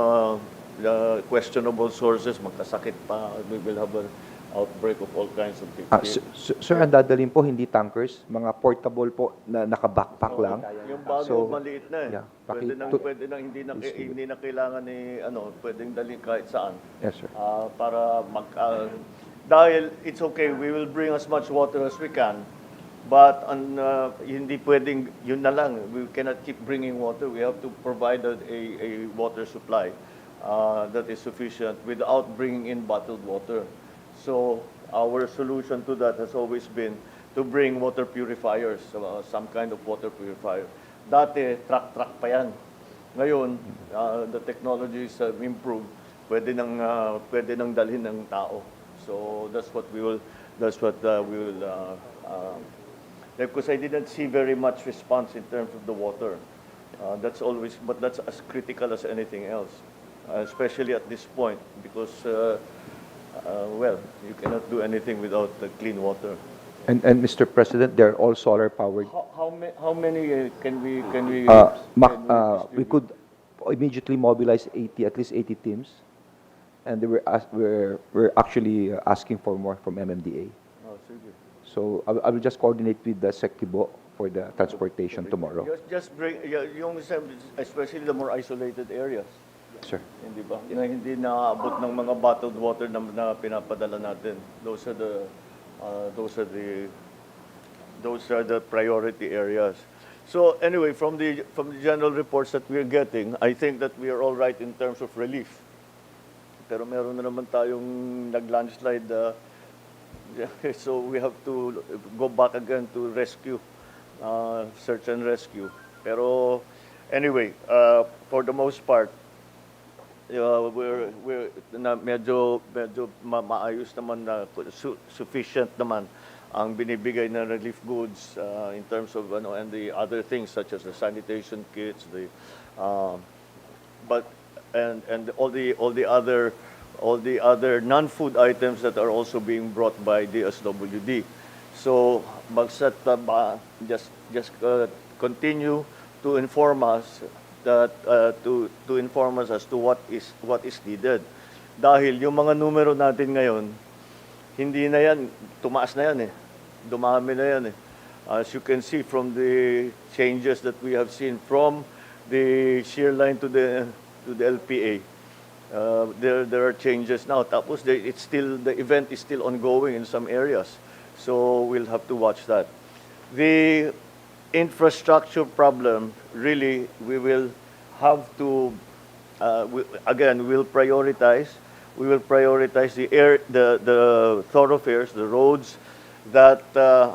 questionable sources, magkasakit pa, we will have an outbreak of all kinds of things. Sir, ang dadalhin po hindi tankers, mga portable po na naka-backpack lang. Yung bago maliit na eh. Yeah, Pwede nang hindi na kailangan ni pwedeng dalhin kahit saan. Yes, sir. Para dahil it's okay, we will bring as much water as we can. But hindi pwedeng yun na lang. We cannot keep bringing water. We have to provide a water supply that is sufficient without bringing in bottled water. So our solution to that has always been to bring water purifiers, some kind of water purifier. Dati, truck pa yan. Ngayon, the technologies have improved. Pwede nang dalhin ng tao. So that's what we will, because I didn't see very much response in terms of the water. That's as critical as anything else, especially at this point, because you cannot do anything without clean water. And Mr. President, they're all solar powered. How many can we We could immediately mobilize at least 80 teams, and we're actually asking for more from MMDA. So I will just coordinate with the Sektibo for the transportation tomorrow. Just bring especially the more isolated areas. Sir. Hindi ba? Na hindi naaabot ng mga bottled water na pinapadala natin. Those are the priority areas. So anyway, from the general reports that we're getting, I think that we are all right in terms of relief. Pero meron na naman tayong nag-landslide, so we have to go back again to rescue, search and rescue. Pero anyway, for the most part, we're medyo maayos naman na sufficient naman ang binibigay na relief goods in terms of and the other things such as the sanitation kits, and all the other non-food items that are also being brought by DSWD. So just continue to inform us to inform us as to what is needed. Dahil yung mga numero natin ngayon, hindi na yan, tumaas na yan eh. Dumami na yan eh. As you can see from the changes that we have seen from the shear line to the LPA, there are changes now. Tapos the event is still ongoing in some areas. So we'll have to watch that. The infrastructure problem, really, we will have to, we'll prioritize. We will prioritize the thoroughfares, the roads that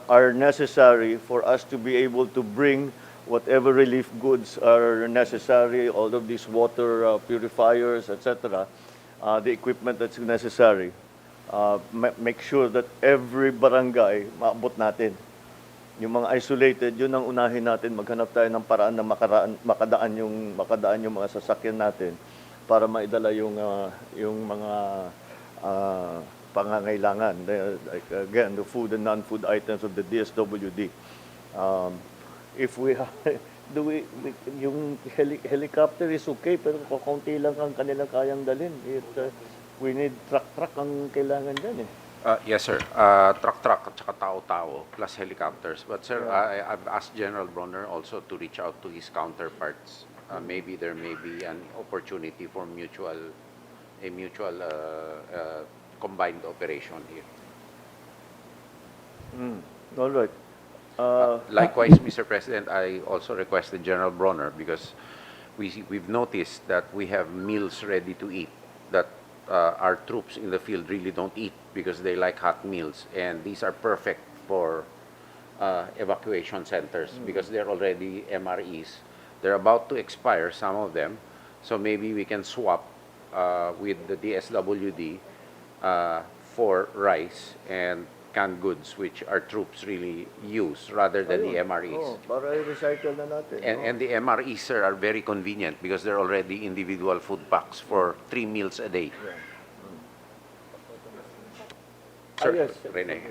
are necessary for us to be able to bring whatever relief goods are necessary, all of these water purifiers, etc., the equipment that's necessary. Make sure that every barangay maabot natin. Yung mga isolated, yun ang unahin natin. Maghanap tayo ng paraan na makadaan yung mga sasakyan natin para maidala yung mga pangangailangan. Like again, the food and non-food items of the DSWD. If we yung helicopter is okay, pero kaunti lang ang kanilang kayang dalhin. We need truck ang kailangan dyan eh. Yes, sir. Truck at saka tao-tao plus helicopters. But sir, I've asked General Bronner also to reach out to his counterparts. Maybe there may be an opportunity for mutual combined operation here. All right. Likewise, Mr. President, I also requested General Bronner because we've noticed that we have meals ready to eat that our troops in the field really don't eat because they like hot meals, and these are perfect for evacuation centers because they're already MREs. They're about to expire, some of them, so maybe we can swap with the DSWD for rice and canned goods, which our troops really use rather than the MREs. Oh, para i-recycle na natin. And the MREs, sir, are very convenient because they're already individual food packs for 3 meals a day. Sir, yes. Rene.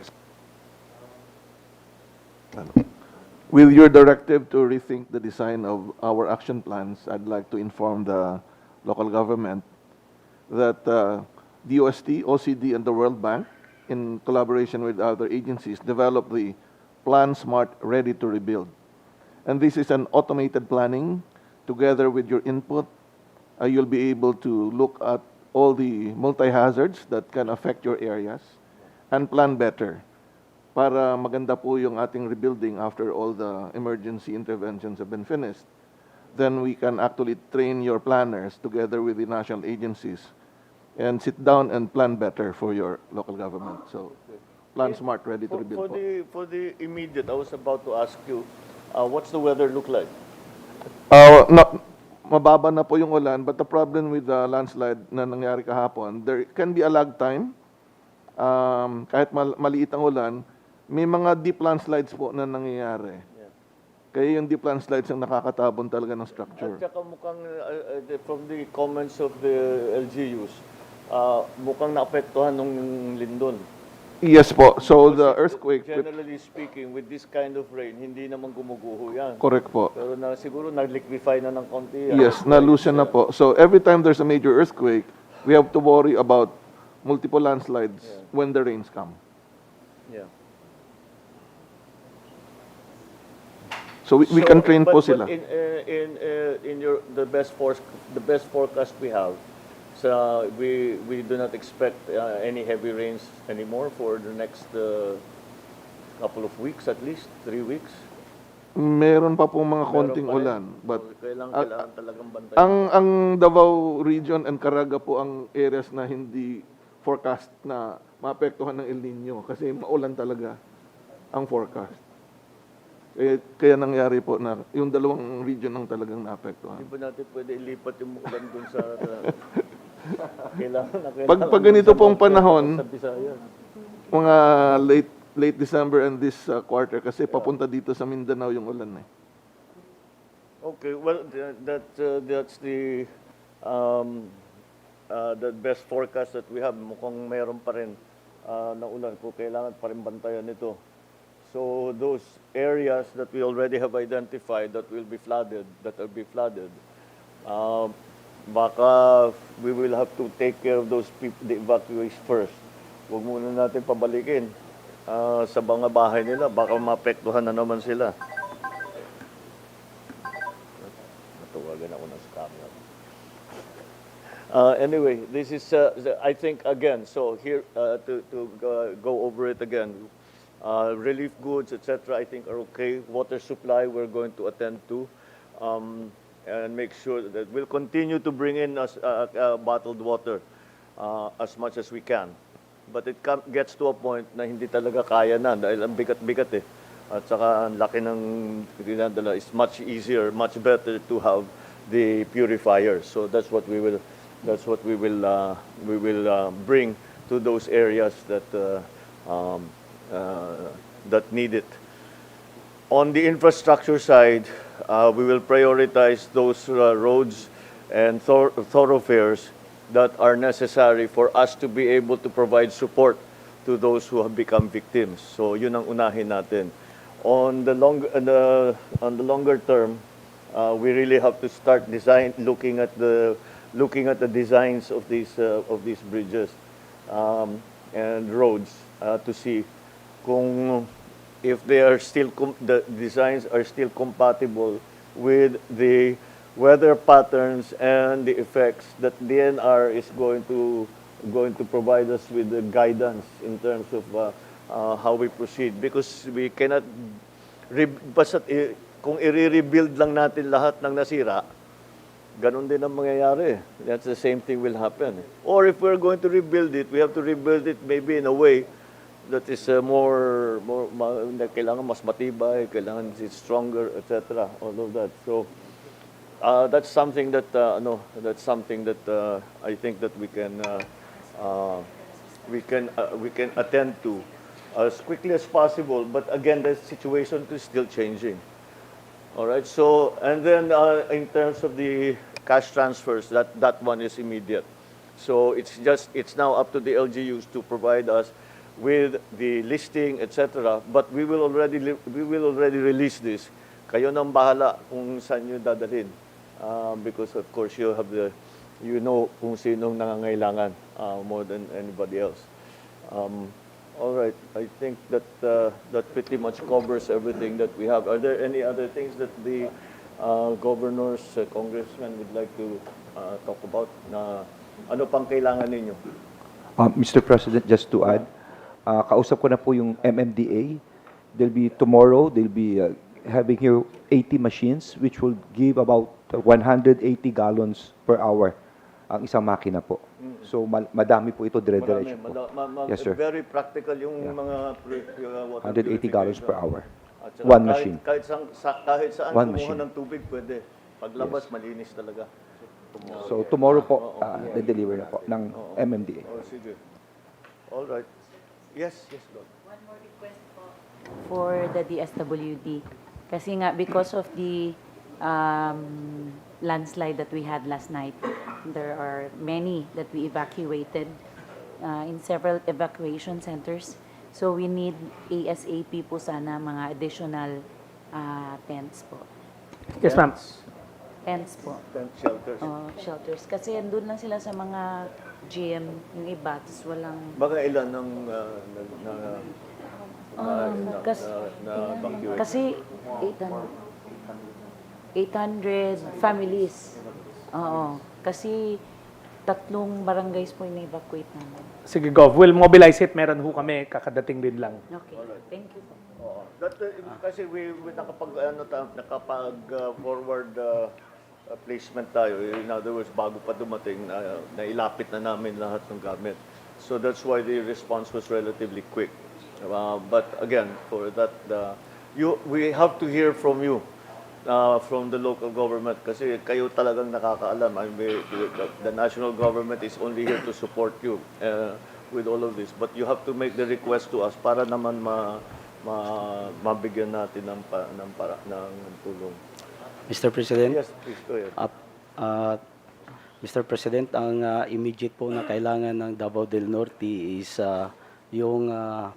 With your directive to rethink the design of our action plans, I'd like to inform the local government that DOST, OCD, and the World Bank, in collaboration with other agencies, developed the Plan Smart Ready to Rebuild. And this is an automated planning. Together with your input, you'll be able to look at all the multi-hazards that can affect your areas and plan better para maganda po yung ating rebuilding after all the emergency interventions have been finished. Then we can actually train your planners together with the national agencies and sit down and plan better for your local government. So, Plan Smart Ready to Rebuild po. For the immediate, I was about to ask you, what's the weather look like? Mababa na po yung ulan, but the problem with the landslide na nangyari kahapon, there can be a lag time. Kahit maliit ang ulan, may mga deep landslides po na nangyayari. Kaya yung deep landslides ang nakakatabon talaga ng structure. At saka mukhang, from the comments of the LGUs, mukhang naapektuhan ng lindol. Yes po. So the earthquake... Generally speaking, with this kind of rain, hindi naman gumuguho yan. Correct po. Pero siguro nag-liquefy na ng konti. Yes, na-loosen na po. So every time there's a major earthquake, we have to worry about multiple landslides when the rains come. Yeah. So we can train po sila. In the best forecast we have, so we do not expect any heavy rains anymore for the next couple of weeks, at least 3 weeks. Meron pa po mga konting ulan, but kailangan talagang bantayan. ang Davao Region and Caraga po ang areas na hindi forecast na maapektuhan ng El Nino kasi maulan talaga ang forecast. Kaya nangyari po na yung dalawang region ang talagang naapektuhan. Hindi ba natin pwede ilipat yung ulan dun sa... Pag ganito pong panahon, mga late December and this quarter, kasi papunta dito sa Mindanao yung ulan eh. Okay, well, that's the best forecast that we have. Mukhang mayroon pa rin na ulan kung kailangan pa rin bantayan ito. So those areas that we already have identified that will be flooded, baka we will have to take care of those people, the evacuees first. Huwag muna natin pabalikin sa mga bahay nila, baka maapektuhan na naman sila. Natawagan ako ng scammer. Anyway, this is, I think, again, so here, to go over it again, relief goods, etc., I think are okay. Water supply, we're going to attend to and make sure that we'll continue to bring in bottled water as much as we can. But it gets to a point na hindi talaga kaya na dahil ang bigat-bigat eh. At saka ang laki ng dinadala. It's much easier, much better to have the purifier. So that's what we will bring to those areas that that need it. On the infrastructure side, we will prioritize those roads and thoroughfares that are necessary for us to be able to provide support to those who have become victims. So yun ang unahin natin. On the longer term, we really have to start looking at the designs of these bridges and roads to see if they are still the designs are still compatible with the weather patterns and the effects that DNR is going to provide us with the guidance in terms of how we proceed because we cannot basta kung i-rebuild lang natin lahat ng nasira, ganun din ang mangyayari. That's the same thing will happen. Or if we're going to rebuild it, we have to rebuild it maybe in a way that is kailangan mas matibay, kailangan it's stronger, etc. All of that. So that's something that I think that we can attend to as quickly as possible. But again, the situation is still changing. All right. So and then in terms of the cash transfers, that one is immediate. So it's now up to the LGUs to provide us with the listing, etc. But we will already release this. Kayo nang bahala kung saan nyo dadalhin. Because of course you know kung sinong nangangailangan more than anybody else. All right, I think that that pretty much covers everything that we have. Are there any other things that the governors, congressmen would like to talk about? Na ano pang kailangan ninyo? Mr. President, just to add, kausap ko na po yung MMDA. Tomorrow, they'll be having here 80 machines which will give about 180 gallons per hour ang isang makina po. So madami po ito dire-diretso po. Yes, sir. Very practical yung mga 180 gallons per hour. At One machine. Kahit saan One kumuha machine. ng tubig pwede. Paglabas malinis talaga. So tomorrow po, de-deliver na po ng MMDA. Oh, sige. All right. Yes, Lord. One more request po for the DSWD. Kasi nga, because of the landslide that we had last night, there are many that we evacuated in several evacuation centers. So we need ASAP po sana mga additional tents po. Yes, ma'am. Tents po. Tent shelters. Shelters. Kasi andun lang sila sa mga gym, yung iba, tapos walang... Baka ilan ng evacuate? Kasi 800 families. Oo. Kasi 3 barangays po yung evacuate namin. Sige, Gov. We'll mobilize it. Meron ho kami. Kakadating din lang. Okay. Thank you po. Kasi we nakapag-forward placement tayo. In other words, bago pa dumating, nailapit na namin lahat ng gamit. So that's why the response was relatively quick. But again, for that, we have to hear from you, from the local government, kasi kayo talagang nakakaalam. The national government is only here to support you with all of this. But you have to make the request to us para naman mabigyan natin ng tulong. Mr. President? Yes, please, go ahead. Mr. President, ang immediate po na kailangan ng Davao del Norte is yung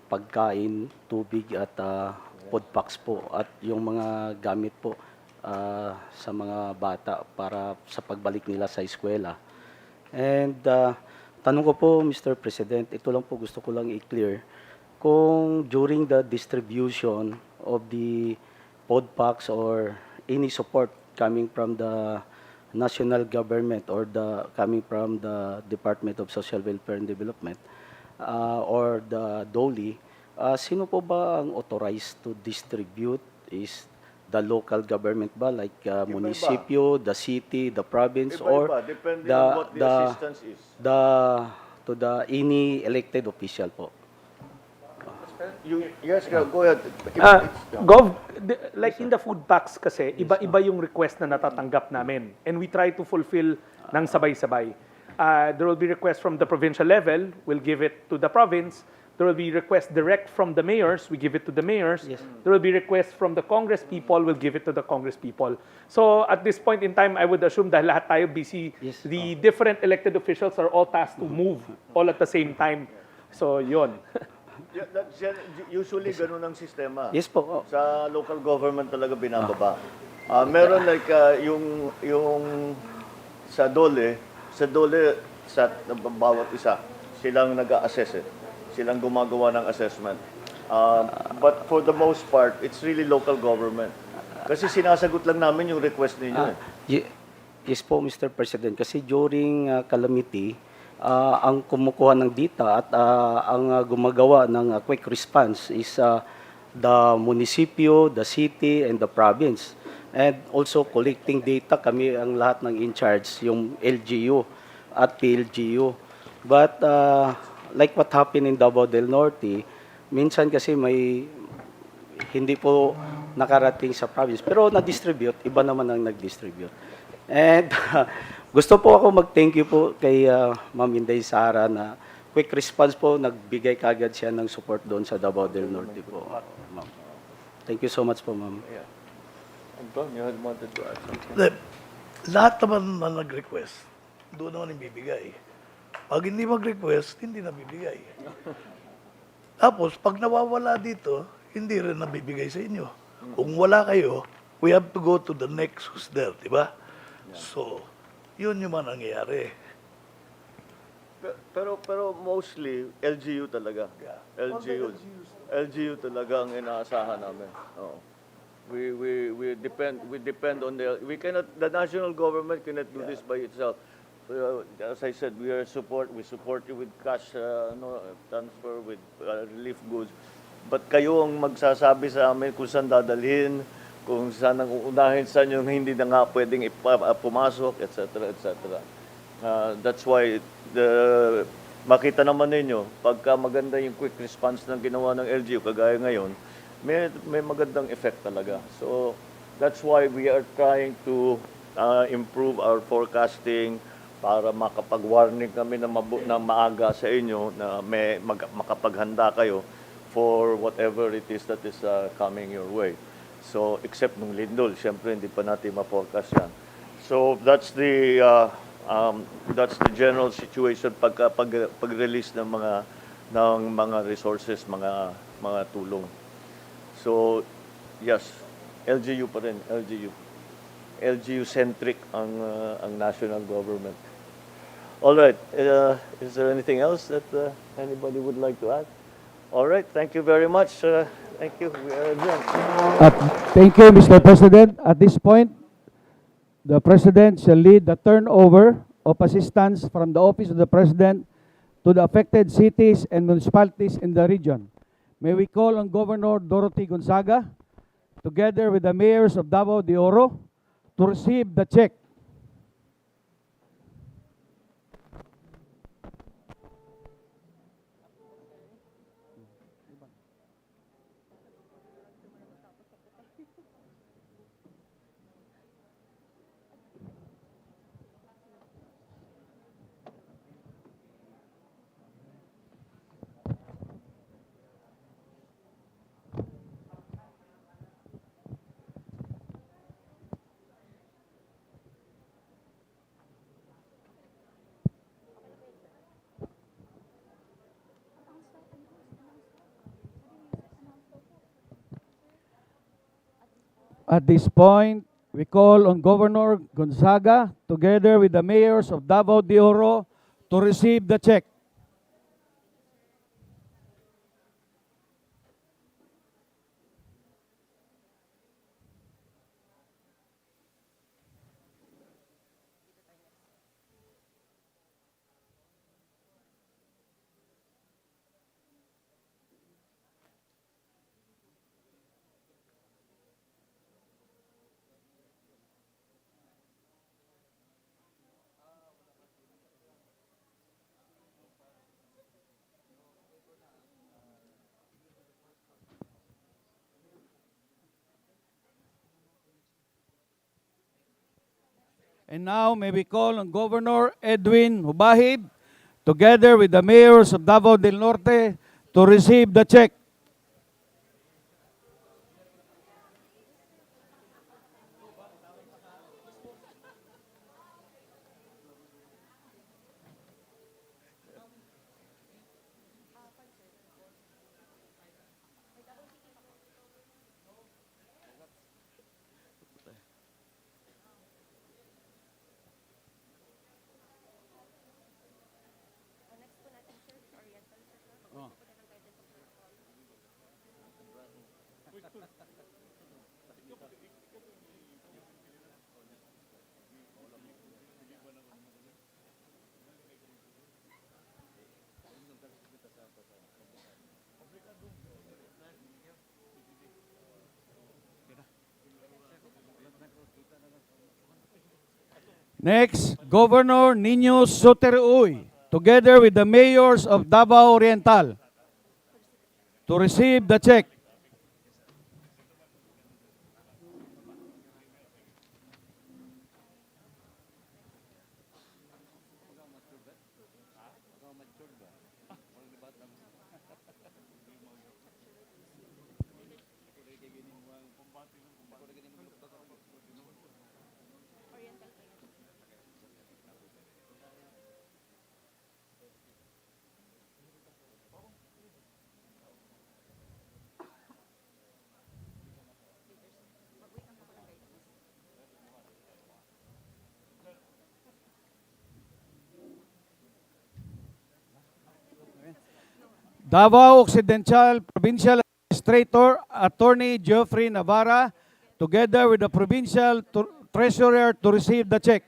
pagkain, tubig at food packs po at yung mga gamit po sa mga bata para sa pagbalik nila sa eskwela. And tanong ko po, Mr. President, ito lang po gusto ko lang i-clear. Kung during the distribution of the food packs or any support coming from the national government or coming from the Department of Social Welfare and Development or the DOLI, sino po ba ang authorized to distribute? Is the local government ba, like municipio, the city, the province, or depending on what the assistance is. to the any elected official po? Yes, go ahead. Gov, like in the food packs kasi, iba-iba yung request na natatanggap namin. And we try to fulfill ng sabay-sabay. There will be requests from the provincial level, we'll give it to the province. There will be requests direct from the mayors, we give it to the mayors. Yes. There will be requests from the Congress people, we'll give it to the Congress people. So at this point in time, I would assume dahil lahat tayo busy, Yes. the different elected officials are all tasked to move all at the same time. So yun. Usually, ganun ang sistema. Yes po. Sa local government talaga binababa. Meron like yung sa DOLE, sa bawat isa, silang nag-a-assess Silang gumagawa ng assessment. But for the most part, it's really local government. Kasi sinasagot lang namin yung request ninyo. Yes po, Mr. President. Kasi during calamity, ang kumukuha ng data at ang gumagawa ng quick response is the munisipyo, the city, and the province. And also collecting data, kami ang lahat ng in charge, yung LGU at PLGU. But like what happened in Davao del Norte, minsan kasi may hindi po nakarating sa province, pero na-distribute, iba naman ang nag-distribute. And gusto po ako mag-thank you po kay Ma'am Inday Sara na quick response po, nagbigay kagad siya ng support doon sa Davao del Norte po. Ma'am. Thank you so much po, Ma'am. Anton, you had wanted to add something? Lahat naman na nag-request, doon naman ibibigay. Pag hindi mag-request, hindi nabibigay. Tapos, pag nawawala dito, hindi rin nabibigay sa inyo. Kung wala kayo, we have to go to the next who's there, di ba? So, yun yung man nangyayari. Pero mostly, LGU talaga. LGU talaga ang inaasahan namin. Oo. We depend on the national government cannot do this by itself. As I said, we support you with cash transfer, with relief goods. But kayo ang magsasabi sa amin kung saan dadalhin, kung saan ang uunahin, saan yung hindi na nga pwedeng pumasok, etc. etc. That's why makita naman ninyo, pagka maganda yung quick response ng ginawa ng LGU, kagaya ngayon, may magandang effect talaga. So that's why we are trying to improve our forecasting para makapag-warning kami na maaga sa inyo na makapaghanda kayo for whatever it is that is coming your way. So except nung lindol, siyempre hindi pa natin ma-forecast yan. So that's the general situation pag-release ng mga resources, mga tulong. So, yes, LGU pa rin, LGU. LGU-centric ang national government. All right, is there anything else that anybody would like to add? All right, thank you very much. Thank you. We are adjourned. Thank you, Mr. President. At this point, the President shall lead the turnover of assistance from the Office of the President to the affected cities and municipalities in the region. May we call on Governor Dorothy Gonzaga, together with the mayors of Davao de Oro, to receive the check. At this point, we call on Governor Gonzaga, together with the mayors of Davao de Oro, to receive the check. And now, may we call on Governor Edwin Hubahib, together with the mayors of Davao del Norte, to receive the check. Next, Governor Nino Soteruoy, together with the mayors of Davao Oriental, to receive the check. Davao Occidental Provincial Administrator Attorney Geoffrey Navarra, together with the Provincial Treasurer, to receive the check.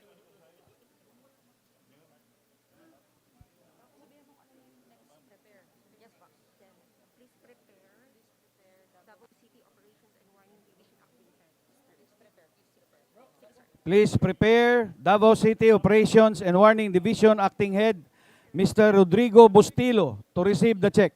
Please prepare Davao City Operations and Warning Division Acting Head, Mr. Rodrigo Bustillo, to receive the check.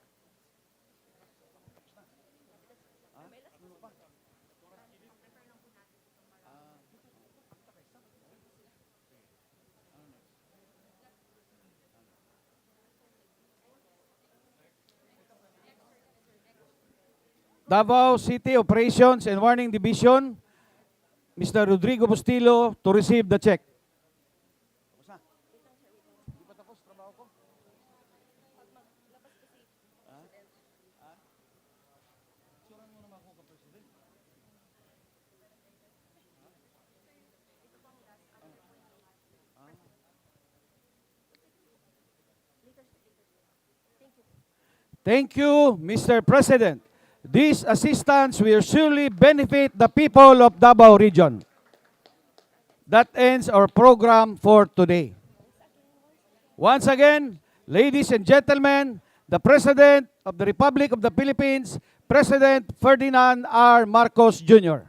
Davao City Operations and Warning Division, Mr. Rodrigo Bustillo, to receive the check. Thank you, Mr. President. This assistance will surely benefit the people of Davao Region. That ends our program for today. Once again, ladies and gentlemen, the President of the Republic of the Philippines, President Ferdinand R. Marcos Jr.